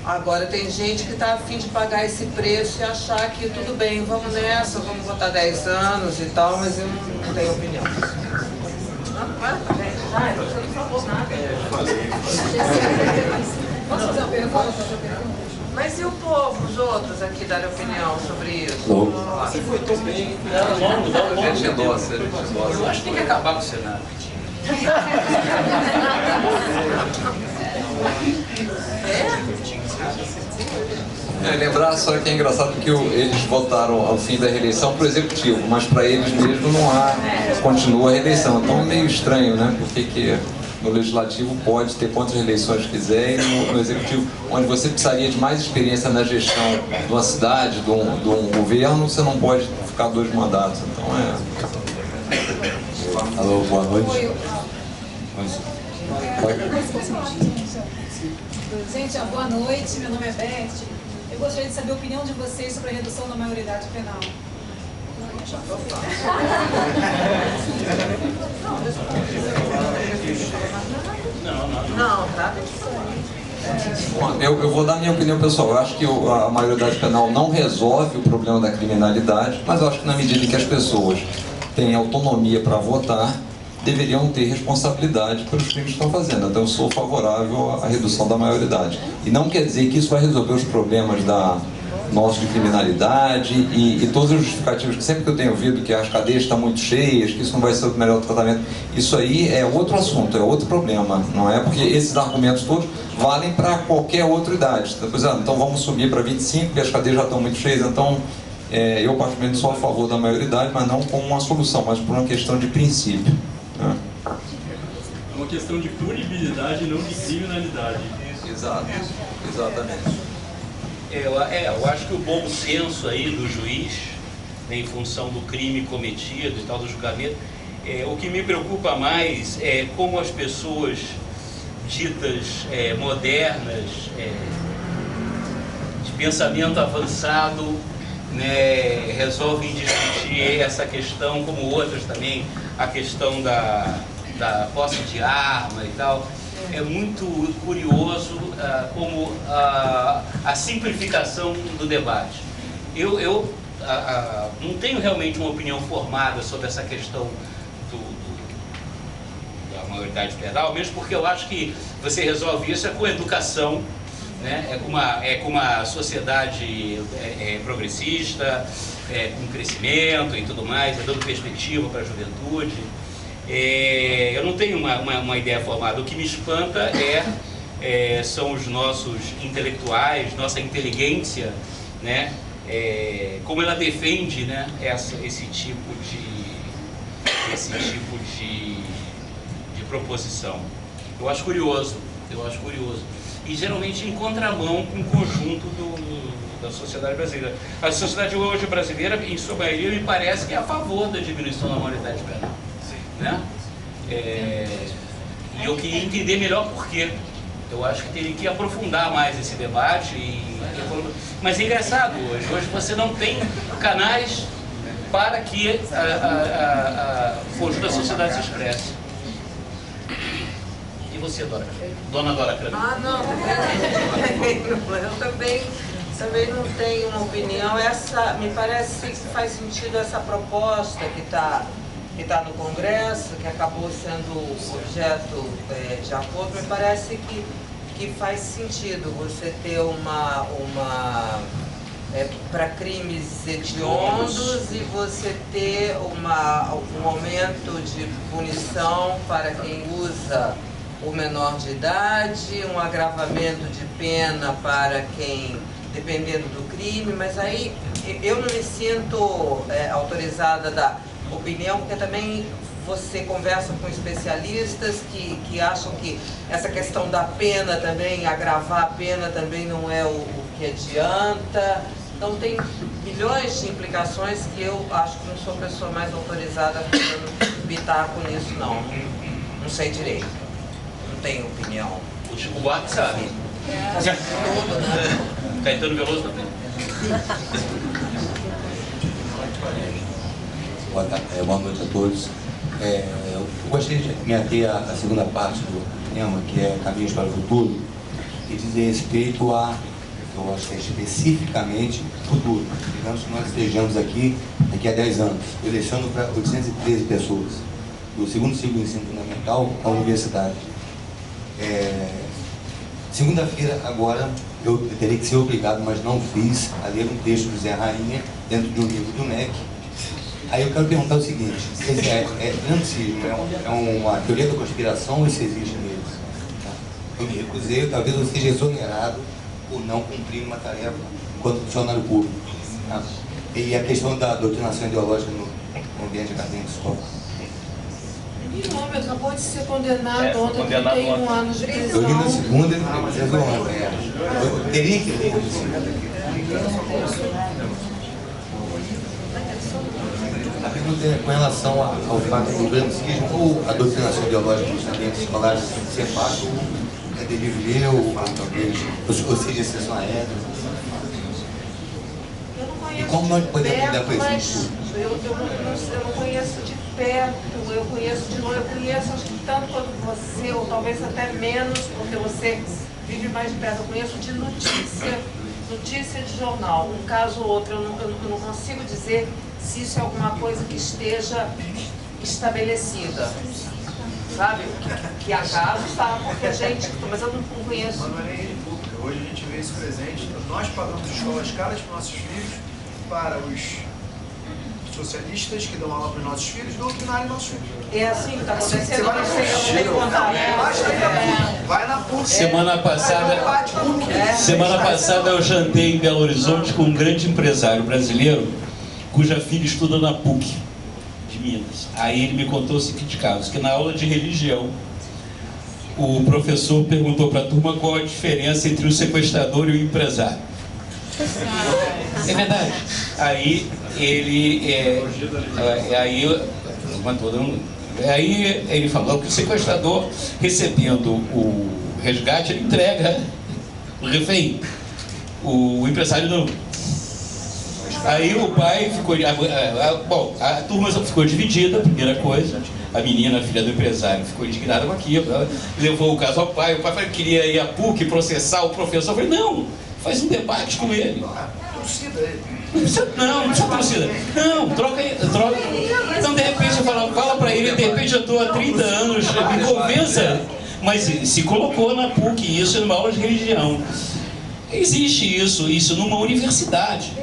Agora tem gente que está a fim de pagar esse preço e achar que tudo bem, vamos nessa, vamos botar 10 anos e tal, mas eu não tenho opinião. Você não falou nada. Posso fazer uma pergunta? Mas e o povo, os outros aqui darem opinião sobre isso? Você foi tão bem. A gente endossa. Eu acho que tem que acabar com o Senado. Lembrar só que é engraçado que eles votaram ao fim da reeleição para o executivo, mas para eles mesmo não há, continua a reeleição. Então é meio estranho, né? Porque no legislativo pode ter quantas reeleições quiser, e no executivo, onde você precisaria de mais experiência na gestão de uma cidade, de um governo, você não pode ficar 2 mandatos. Então Alô, boa noite. Gente, boa noite, meu nome é Beth. Eu gostaria de saber a opinião de vocês sobre a redução da maioridade penal. Não, tá? Eu vou dar minha opinião pessoal. Eu acho que a maioridade penal não resolve o problema da criminalidade, mas eu acho que na medida em que as pessoas têm autonomia para votar, deveriam ter responsabilidade pelos crimes que estão fazendo. Então eu sou favorável à redução da maioridade. E não quer dizer que isso vai resolver os problemas nossos de criminalidade e todos os justificativos que sempre que eu tenho ouvido que as cadeias estão muito cheias, que isso não vai ser o melhor tratamento. Isso aí é outro assunto, é outro problema, não é? Porque esses argumentos todos valem para qualquer outra idade. Então vamos subir para 25, porque as cadeias já estão muito cheias. Então eu particularmente sou a favor da maioridade, mas não como uma solução, mas por uma questão de princípio. É uma questão de punibilidade e não de criminalidade. Exato, exatamente. Eu acho que o bom senso aí do juiz, né, em função do crime cometido e tal, do julgamento, o que me preocupa mais é como as pessoas ditas modernas, de pensamento avançado, né, resolvem discutir essa questão, como outras também, a questão da posse de arma e tal. É muito curioso como a simplificação do debate. Eu não tenho realmente uma opinião formada sobre essa questão da maioridade penal, mesmo porque eu acho que você resolve isso com educação, né? É com uma sociedade progressista, com crescimento e tudo mais, dando perspectiva para a juventude. Eu não tenho uma ideia formada. O que me espanta são os nossos intelectuais, nossa inteligência, né? Como ela defende, né, esse tipo de proposição. Eu acho curioso. E geralmente em contramão com o conjunto da sociedade brasileira. A sociedade hoje brasileira, em sua maioria, me parece que é a favor da diminuição da maioridade penal. Né? E eu queria entender melhor por quê. Eu acho que teria que aprofundar mais esse debate. Mas é engraçado, hoje você não tem canais para que o conjunto da sociedade se expresse. você, Dona Dora Kramer? Ah, não. Eu também não tenho uma opinião. Me parece que faz sentido essa proposta que está no Congresso, que acabou sendo objeto de acordo. Me parece que faz sentido você ter para crimes hediondos e você ter um aumento de punição para quem usa o menor de idade, um agravamento de pena para quem, dependendo do crime, mas aí eu não me sinto autorizada a dar opinião, porque também você conversa com especialistas que acham que essa questão da pena também, agravar a pena também não é o que adianta. Então tem milhões de implicações que eu acho que não sou a pessoa mais autorizada a fazer pitaco nisso, não. Não sei direito. Não tenho opinião. O Chico Buarque sabe. Tudo, né? Caetano Veloso também. Boa noite a todos. Eu gostaria de me ater à segunda parte do tema, que é Caminhos para o Futuro, que diz respeito a, eu acho que é especificamente futuro. Digamos que nós estejamos aqui daqui a 10 anos. Eu leciono para 813 pessoas, do segundo ciclo de ensino fundamental à universidade. Segunda-feira, agora, eu teria que ser obrigado, mas não fiz, a ler um texto do Zé Rainha, dentro de um livro do MEC. Aí eu quero perguntar o seguinte: anarquismo é uma teoria da conspiração ou isso existe mesmo? Eu me recusei, talvez eu seja exonerado por não cumprir uma tarefa enquanto funcionário público. Tá? E a questão da doutrinação ideológica no ambiente acadêmico escolar. E o homem acabou de ser condenado ontem, 31 anos de prisão. Eu li na segunda e eu teria que ler. A pergunta é com relação ao fato do grancismo ou a doutrinação ideológica dos ambientes escolares ser fácil, é de livre ou talvez, ou seja, exceção a ela. E como nós podemos lidar com isso? Eu não conheço de perto, eu conheço de longe, eu conheço acho que tanto quanto você, ou talvez até menos, porque você vive mais de perto. Eu conheço de notícia de jornal, um caso ou outro. Eu não consigo dizer se isso é alguma coisa que esteja estabelecida. Sabe? Que acaso está, porque a gente... Mas eu não conheço. Hoje a gente vê isso presente. Nós pagamos escolas caras para os nossos filhos, para os socialistas que dão aula para os nossos filhos, doutrinarem nossos filhos. É assim que está acontecendo. Você vai na PUC. Vai na PUC. Semana passada eu jantei em Belo Horizonte com um grande empresário brasileiro cuja filha estuda na PUC de Minas. Aí ele me contou o seguinte caso, que na aula de religião o professor perguntou para a turma qual a diferença entre o sequestrador e o empresário. É verdade. Aí ele falou que o sequestrador, recebendo o resgate, ele entrega o refém. O empresário não. Aí o pai ficou... Bom, a turma ficou dividida, a primeira coisa. A menina, a filha do empresário, ficou indignada com aquilo. Levou o caso ao pai. O pai falou que queria ir à PUC processar o professor. Eu falei, não, faz um debate com ele. Torcida ele. Não precisa torcida. Não, troca. Então, de repente, fala pra ele, de repente eu estou há 30 anos, me convença. Mas se colocou na PUC, isso numa aula de religião. Existe isso numa universidade.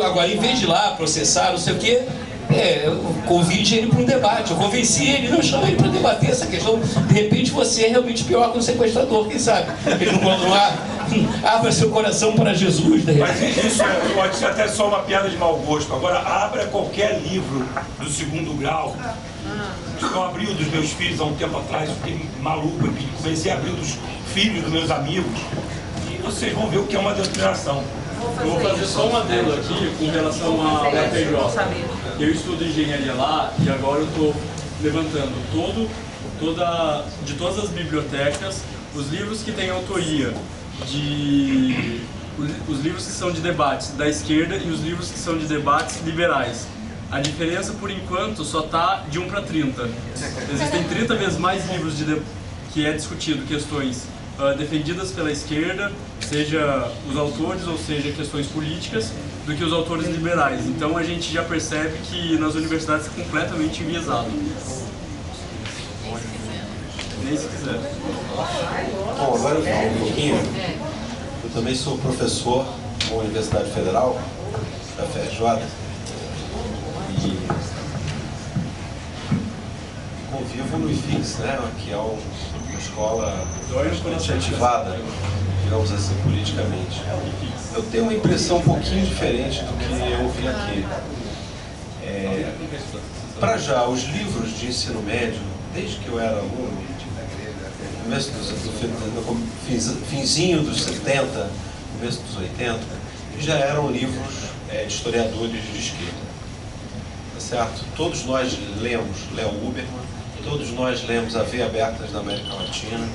Agora, em vez de ir lá processar, não sei o quê, convide ele para um debate. Eu convenci ele, não chama ele para debater essa questão. De repente você é realmente pior que um sequestrador, quem sabe? Ele não abra seu coração para Jesus. Mas isso pode ser até só uma piada de mau gosto. Agora, abra qualquer livro do segundo grau. Eu abri o dos meus filhos há um tempo atrás, eu fiquei maluco, comecei a abrir o dos filhos dos meus amigos. E vocês vão ver o que é uma doutrinação. Eu vou fazer só um adendo aqui com relação ao UFRJ. Eu estudo engenharia lá e agora eu estou levantando de todas as bibliotecas, os livros que têm autoria os livros que são de debates da esquerda e os livros que são de debates liberais. A diferença, por enquanto, só está de 1 para 30. Existem 30 vezes mais livros que é discutido questões defendidas pela esquerda, seja os autores ou seja questões políticas, do que os autores liberais. Então a gente já percebe que nas universidades é completamente enviesado. Nem se quiser. Bom, agora eu falo um pouquinho. Eu também sou professor na Universidade Federal, da FRJ, e convivo no IFIX, né, que é uma escola bastante ativada, digamos assim, politicamente. Eu tenho uma impressão um pouquinho diferente do que eu vi aqui. Para já, os livros de ensino médio, desde que eu era aluno, no finzinho dos 70, começo dos 80, já eram livros de historiadores de esquerda. Tá certo? Todos nós lemos Léo Huberman, todos nós lemos A Veia Abertas da América Latina.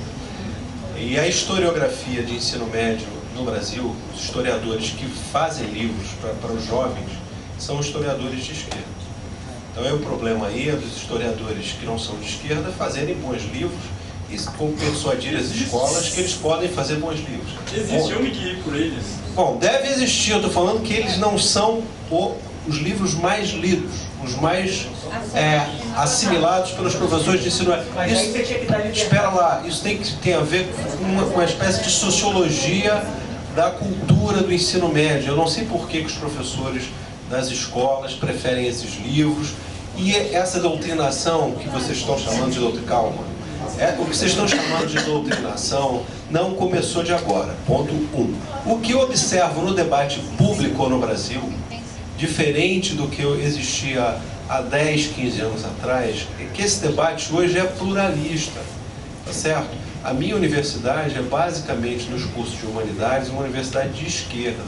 E a historiografia de ensino médio no Brasil, os historiadores que fazem livros para os jovens, são historiadores de esquerda. Então o problema aí é dos historiadores que não são de esquerda fazerem bons livros e persuadir as escolas que eles podem fazer bons livros. Existe, eu me guiei por eles. Bom, deve existir, eu estou falando que eles não são os livros mais lidos, os mais assimilados pelos professores de ensino médio. Espera lá, isso tem a ver com uma espécie de sociologia da cultura do ensino médio. Eu não sei por que os professores das escolas preferem esses livros e essa doutrinação que vocês estão chamando de doutrinação. O que vocês estão chamando de doutrinação não começou de agora, ponto 1. O que eu observo no debate público no Brasil, diferente do que existia há 10, 15 anos atrás, é que esse debate hoje é pluralista, tá certo? A minha universidade é basicamente, nos cursos de humanidades, uma universidade de esquerda,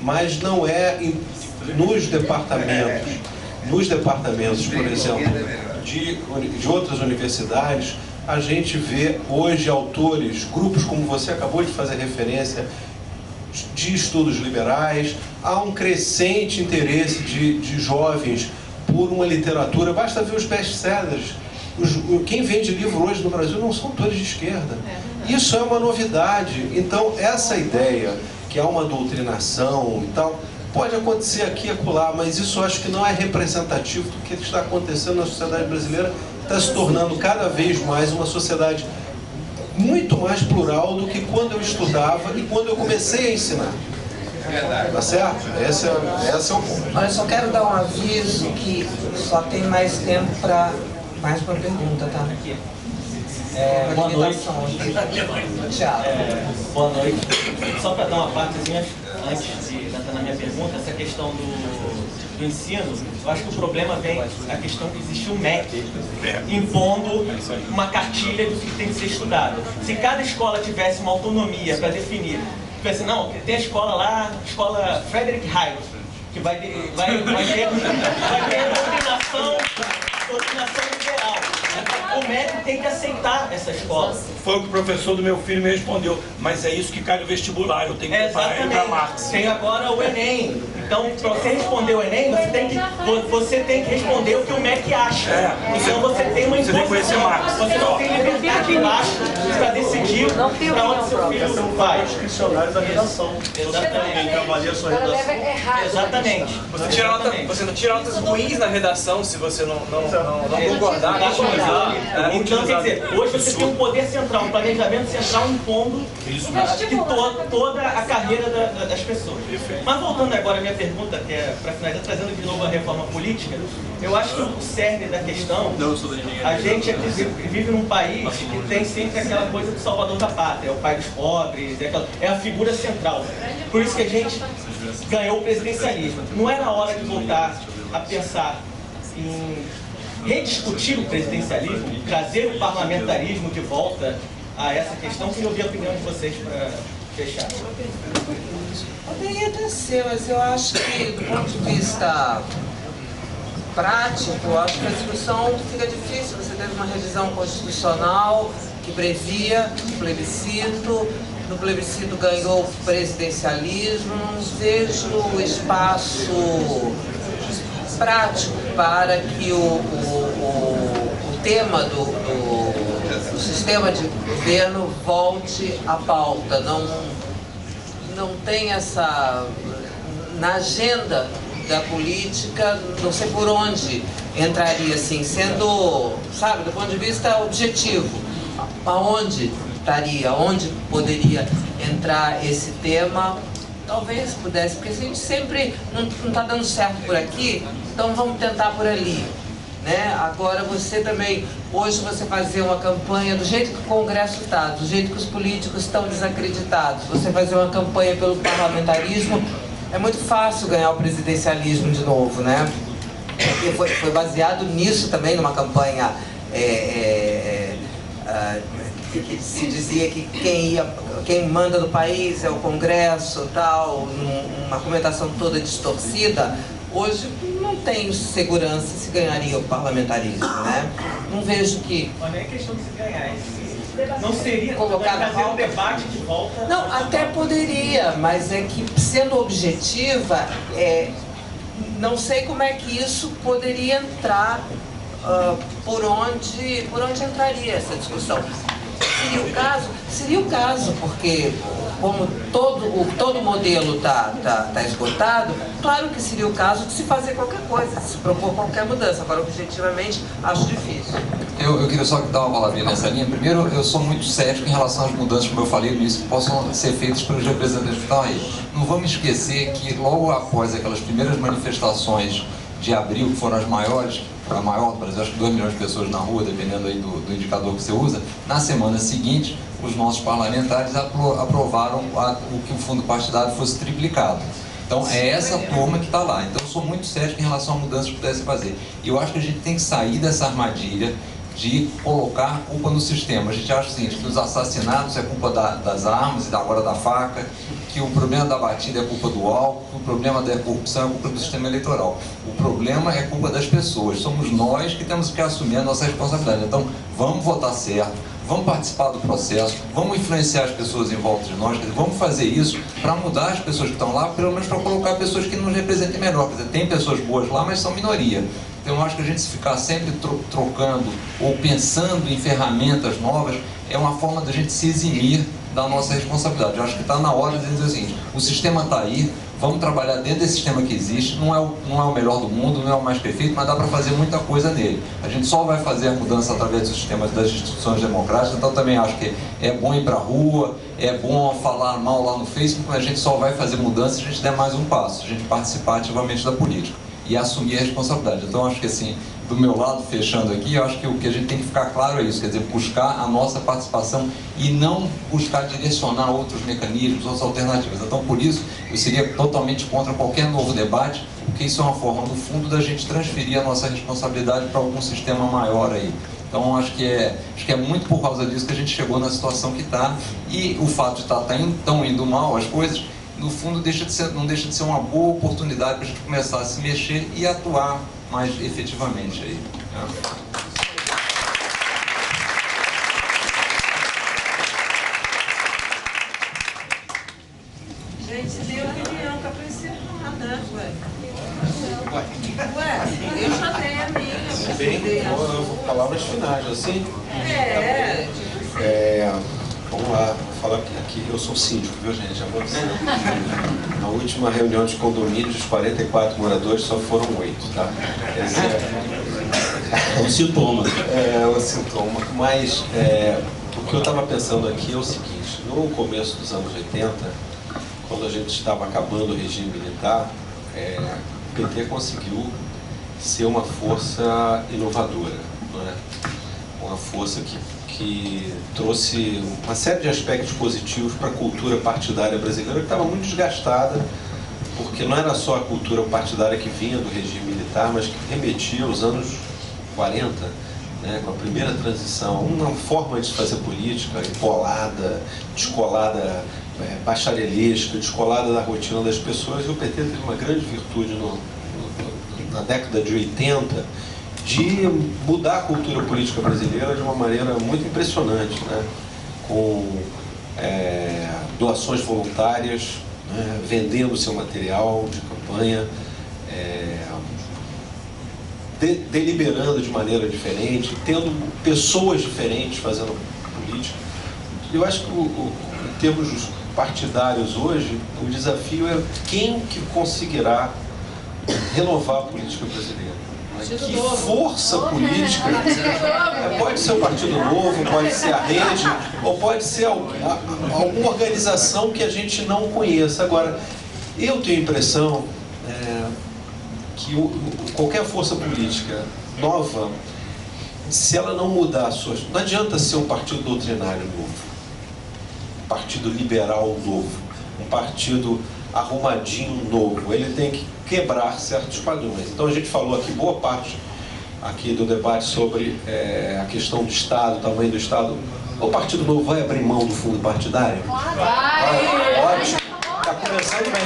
mas não é nos departamentos, por exemplo, de outras universidades. A gente vê hoje autores, grupos como você acabou de fazer referência, de estudos liberais. Há um crescente interesse de jovens por uma literatura. Basta ver os best-sellers. Quem vende livro hoje no Brasil não são autores de esquerda. Isso é uma novidade. Então, essa ideia que há uma doutrinação e tal, pode acontecer aqui e acolá, mas isso eu acho que não é representativo do que está acontecendo na sociedade brasileira. Está se tornando cada vez mais uma sociedade muito mais plural do que quando eu estudava e quando eu comecei a ensinar. Tá certo? Esse é o ponto. Olha, eu só quero dar um aviso que só tem mais tempo para mais uma pergunta, tá? Boa noite. Boa noite. Só para dar uma partezinha antes de entrar na minha pergunta, essa questão do ensino, eu acho que o problema vem a questão que existe um MEC impondo uma cartilha do que tem que ser estudado. Se cada escola tivesse uma autonomia para definir, tivesse, não, tem a escola lá, a escola Frederick Hayek, que vai ter doutrinação liberal. O MEC tem que aceitar essa escola. Foi o que o professor do meu filho me respondeu, mas é isso que cai no vestibular, eu tenho que preparar ele para Marx. Tem agora o Enem. Então, para você responder o Enem, você tem que responder o que o MEC acha. Então você tem uma imposição. Você não tem liberdade embaixo para decidir para onde seu filho vai. Os questionários da redação. Exatamente. Que avalia a sua redação. Exatamente. Você não tira notas ruins na redação se você não concordar. Então, quer dizer, hoje você tem um poder central, um planejamento central impondo toda a carreira das pessoas. Mas voltando agora à minha pergunta, que é para finalizar, trazendo de novo a reforma política, eu acho que o cerne da questão, a gente vive num país que tem sempre aquela coisa do salvador da pátria, é o pai dos pobres, é a figura central. Por isso que a gente ganhou o presidencialismo. Não era hora de voltar a pensar em rediscutir o presidencialismo, trazer o parlamentarismo de volta a essa questão? Queria ouvir a opinião de vocês para fechar. Poderia até ser, mas eu acho que, do ponto de vista prático, eu acho que a discussão fica difícil. Você teve uma revisão constitucional que previa o plebiscito, no plebiscito ganhou o presidencialismo, não vejo espaço prático para que o tema do sistema de governo volte à pauta, não tem essa, na agenda da política, não sei por onde entraria, assim, sendo, sabe, do ponto de vista objetivo, aonde estaria, onde poderia entrar esse tema, talvez pudesse, porque a gente sempre não está dando certo por aqui, então vamos tentar por ali. Né? Agora você também, hoje você fazer uma campanha do jeito que o Congresso está, do jeito que os políticos estão desacreditados, você fazer uma campanha pelo parlamentarismo, é muito fácil ganhar o presidencialismo de novo, né? Porque foi baseado nisso também, numa campanha que se dizia que quem manda no país é o Congresso, tal, uma argumentação toda distorcida. Hoje não tenho segurança se ganharia o parlamentarismo, né? Não vejo que... Mas não é questão de se ganhar, não seria colocar trazer um debate de volta... Não, até poderia, mas é que, sendo objetiva, não sei como é que isso poderia entrar, por onde entraria essa discussão. Seria o caso, porque como todo modelo está esgotado, claro que seria o caso de se fazer qualquer coisa, de se propor qualquer mudança. Agora, objetivamente, acho difícil. Eu queria só dar uma palavrinha nessa linha. Primeiro, eu sou muito cético em relação às mudanças, como eu falei no início, que possam ser feitas pelos representantes que estão aí. Não vamos esquecer que logo após aquelas primeiras manifestações de abril, que foram as maiores, a maior do Brasil, acho que 2 milhões de pessoas na rua, dependendo aí do indicador que você usa, na semana seguinte, os nossos parlamentares aprovaram que o fundo partidário fosse triplicado. Então, é essa turma que está lá. Então, eu sou muito cético em relação a mudanças que pudesse fazer. E eu acho que a gente tem que sair dessa armadilha de colocar a culpa no sistema. A gente acha o seguinte, que os assassinatos é culpa das armas e agora da faca, que o problema da batida é culpa do álcool, que o problema da corrupção é culpa do sistema eleitoral. O problema é culpa das pessoas. Somos nós que temos que assumir a nossa responsabilidade. Então, vamos votar certo, vamos participar do processo, vamos influenciar as pessoas em volta de nós, vamos fazer isso para mudar as pessoas que estão lá, pelo menos para colocar pessoas que nos representem melhor. Quer dizer, tem pessoas boas lá, mas são minoria. Então, eu acho que a gente se ficar sempre trocando ou pensando em ferramentas novas é uma forma da gente se eximir da nossa responsabilidade. Eu acho que está na hora de dizer o seguinte, o sistema está aí, vamos trabalhar dentro desse sistema que existe, não é o melhor do mundo, não é o mais perfeito, mas dá para fazer muita coisa nele. A gente só vai fazer a mudança através dos sistemas das instituições democráticas, então também acho que é bom ir para a rua, é bom falar mal lá no Facebook, mas a gente só vai fazer mudança se a gente der mais um passo, a gente participar ativamente da política e assumir a responsabilidade. Então, acho que assim, do meu lado, fechando aqui, eu acho que o que a gente tem que ficar claro é isso, quer dizer, buscar a nossa participação e não buscar direcionar outros mecanismos, outras alternativas. Então, por isso, eu seria totalmente contra qualquer novo debate, porque isso é uma forma, no fundo, da gente transferir a nossa responsabilidade para algum sistema maior aí. Então, acho que é muito por causa disso que a gente chegou na situação que está, e o fato de estar tão indo mal as coisas, no fundo, não deixa de ser uma boa oportunidade para a gente começar a se mexer e atuar mais efetivamente aí. Gente, dê opinião, que a princípio não né? Ué, eu já dei a minha. Bem, palavras finais, assim? Vamos lá, vou falar aqui, eu sou síndico, viu gente? Já vou dizer. Na última reunião de condomínio, dos 44 moradores, só foram 8, tá? Esse é um sintoma. É um sintoma. Mas o que eu estava pensando aqui é o seguinte, no começo dos anos 80, quando a gente estava acabando o regime militar, o PT conseguiu ser uma força inovadora, não é? Uma força que trouxe uma série de aspectos positivos para a cultura partidária brasileira, que estava muito desgastada, porque não era só a cultura partidária que vinha do regime militar, mas que remetia aos anos 40, né, com a primeira transição, uma forma de fazer política empolada, descolada, bacharelesca, descolada da rotina das pessoas, e o PT teve uma grande virtude na década de 80, de mudar a cultura política brasileira de uma maneira muito impressionante, né? Com doações voluntárias, né? Vendendo seu material de campanha, deliberando de maneira diferente, tendo pessoas diferentes fazendo política. Eu acho que em termos partidários hoje, o desafio é quem que conseguirá renovar a política brasileira. Que força política, pode ser o Partido Novo, pode ser a Rede, ou pode ser alguma organização que a gente não conheça. Agora, eu tenho a impressão que qualquer força política nova, se ela não mudar suas... Não adianta ser um partido doutrinário novo, um partido liberal novo, um partido arrumadinho novo. Ele tem que quebrar certos padrões. Então a gente falou aqui, boa parte aqui do debate sobre a questão do Estado, o tamanho do Estado. O Partido Novo vai abrir mão do fundo partidário? Vai! Ótimo! Está começando bem.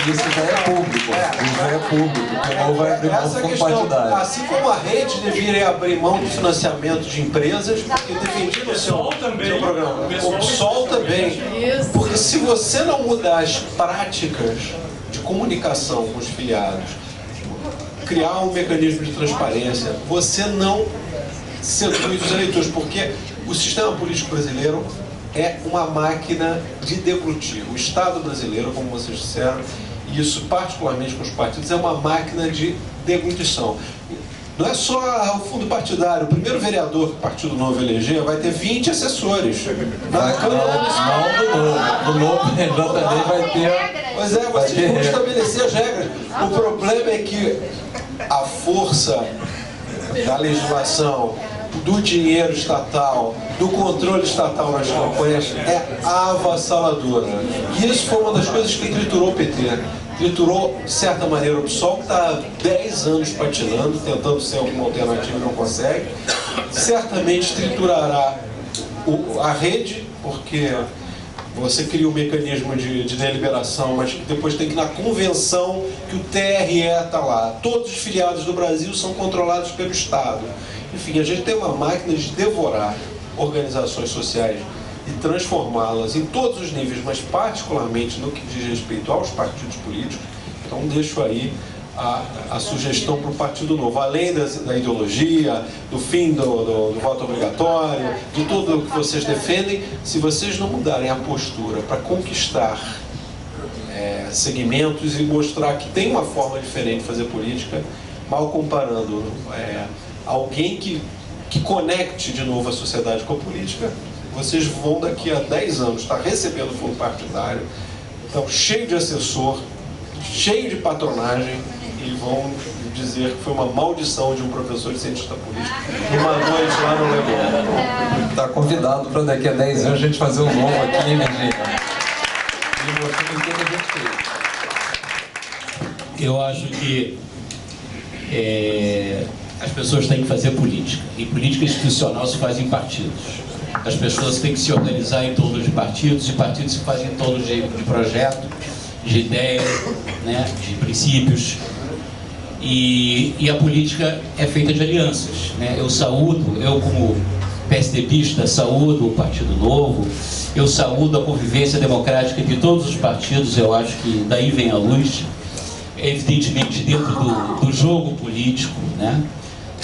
Isso já é público. Isso já é público. O Novo vai abrir mão do fundo partidário. Assim como a Rede deveria abrir mão do financiamento de empresas, porque defendia o seu programa. O PSOL também. Porque se você não mudar as práticas de comunicação com os filiados, criar um mecanismo de transparência, você não seduz os eleitores, porque o sistema político brasileiro é uma máquina de deglutir. O Estado brasileiro, como vocês disseram, e isso particularmente com os partidos, é uma máquina de deglutição. Não é só o fundo partidário. O primeiro vereador que o Partido Novo eleger vai ter 20 assessores. Não do Novo também vai ter... Pois é, vocês vão estabelecer as regras. O problema é que a força da legislação, do dinheiro estatal, do controle estatal nas campanhas é avassaladora. E isso foi uma das coisas que triturou o PT. Triturou, de certa maneira, o PSOL, que está há 10 anos patinando, tentando ser alguma alternativa e não consegue. Certamente triturará a Rede, porque você cria um mecanismo de deliberação, mas depois tem que ir na convenção que o TRE está lá. Todos os filiados do Brasil são controlados pelo Estado. Enfim, a gente tem uma máquina de devorar organizações sociais e transformá-las em todos os níveis, mas particularmente no que diz respeito aos partidos políticos. Então deixo aí a sugestão para o Partido Novo, além da ideologia, do fim do voto obrigatório, de tudo o que vocês defendem, se vocês não mudarem a postura para conquistar segmentos e mostrar que tem uma forma diferente de fazer política, mal comparando alguém que conecte de novo a sociedade com a política, vocês vão daqui a 10 anos estar recebendo fundo partidário, então cheio de assessor, cheio de patronagem, e vão dizer que foi uma maldição de um professor de cientista político numa noite lá no Leblon. Está convidado para daqui a 10 anos a gente fazer um novo aqui, né, gente? Eu acho que as pessoas têm que fazer política. E política institucional se faz em partidos. As pessoas têm que se organizar em torno de partidos, e partidos se fazem em torno de projeto, de ideia, né, de princípios. E a política é feita de alianças, né? Eu como PSDBista, saúdo o Partido Novo, eu saúdo a convivência democrática de todos os partidos, eu acho que daí vem a luz, evidentemente dentro do jogo político, né?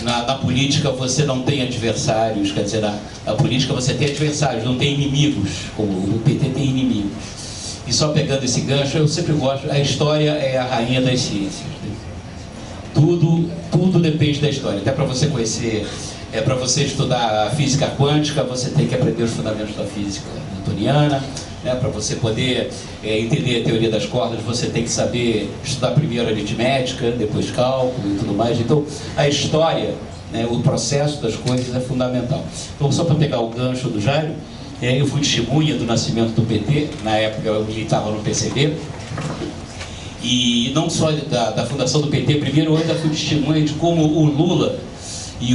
Na política você não tem adversários, quer dizer, na política você tem adversários, não tem inimigos, como o PT tem inimigos. E só pegando esse gancho, eu sempre gosto, a história é a rainha das ciências. Tudo depende da história, até para você conhecer, para você estudar a física quântica, você tem que aprender os fundamentos da física newtoniana, né? Para você poder entender a teoria das cordas, você tem que saber estudar primeiro aritmética, depois cálculo e tudo mais. Então, a história, né, o processo das coisas é fundamental. Então, só para pegar o gancho do Jairo, eu fui testemunha do nascimento do PT, na época eu militava no PCB, e não só da fundação do PT, primeiro eu ainda fui testemunha de como o Lula e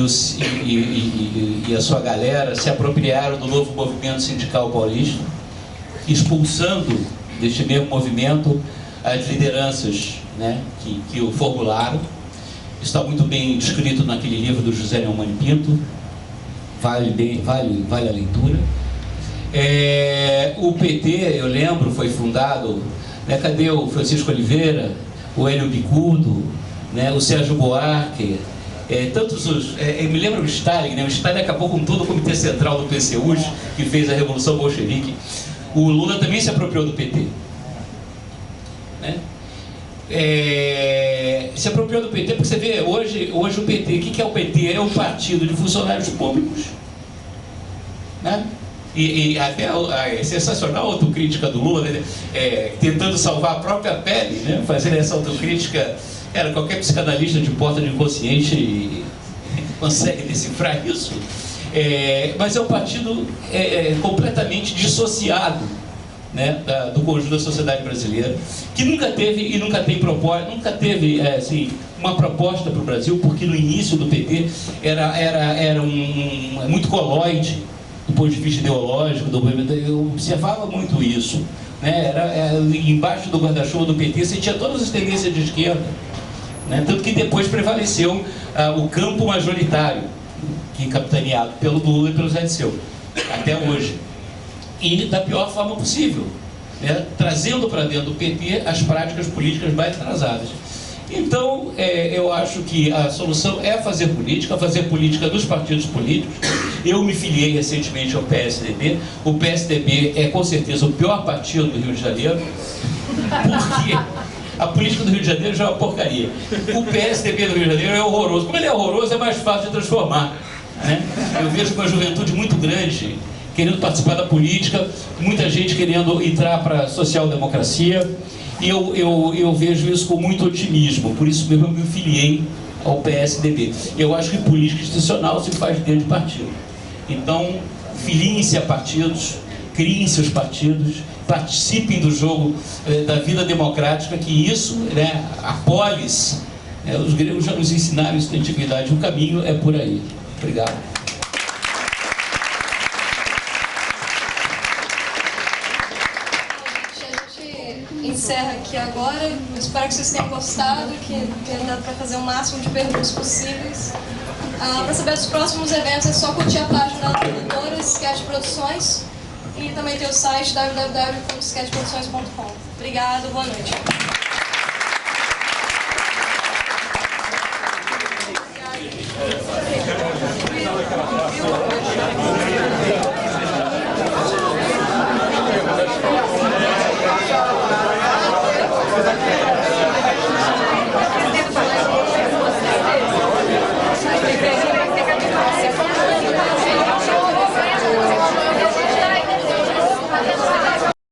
a sua galera se apropriaram do novo movimento sindical paulista, expulsando deste mesmo movimento as lideranças, né, que o formularam. Está muito bem descrito naquele livro do José Neumann Pinto, vale a leitura. O PT, eu lembro, foi fundado, né, cadê o Francisco Oliveira, o Hélio Bicudo, né? O Sérgio Buarque, tantos os... eu me lembro do Stalin, né? O Stalin acabou com todo o Comitê Central do PCU, que fez a Revolução Bolchevique. O Lula também se apropriou do PT. Né? Se apropriou do PT, porque você vê, hoje o PT, o que é o PT? É um partido de funcionários públicos. Né? E até é sensacional a autocrítica do Lula, né? Tentando salvar a própria pele, né? Fazendo essa autocrítica. Qualquer psicanalista de porta de inconsciente consegue decifrar isso. Mas é um partido completamente dissociado, né, do conjunto da sociedade brasileira, que nunca teve e nunca tem proposta, nunca teve assim, uma proposta para o Brasil, porque no início do PT era muito coloide do ponto de vista ideológico, eu observava muito isso. Né? Embaixo do guarda-chuva do PT você tinha todas as tendências de esquerda, né? Tanto que depois prevaleceu o campo majoritário, que capitaneado pelo Lula e pelo Zé Dirceu, até hoje. E da pior forma possível, né? Trazendo para dentro do PT as práticas políticas mais atrasadas. Então, eu acho que a solução é fazer política dos partidos políticos. Eu me filiei recentemente ao PSDB. O PSDB é, com certeza, o pior partido do Rio de Janeiro, porque a política do Rio de Janeiro já é uma porcaria. O PSDB do Rio de Janeiro é horroroso. Como ele é horroroso, é mais fácil de transformar. Né? Eu vejo uma juventude muito grande querendo participar da política, muita gente querendo entrar para a social-democracia. E eu vejo isso com muito otimismo, por isso mesmo eu me filiei ao PSDB. Eu acho que política institucional se faz dentro de partido. Então, filiem-se a partidos, criem seus partidos, participem do jogo da vida democrática, que isso, né, a polis, os gregos já nos ensinaram isso na antiguidade, o caminho é por aí. Obrigado. Encerra aqui agora. Eu espero que vocês tenham gostado, que tenha dado para fazer o máximo de perguntas possíveis. Para saber dos próximos eventos é só curtir a página da produtora Sketch Produções e também tem o site www.sketchproduções.com. Obrigado, boa noite.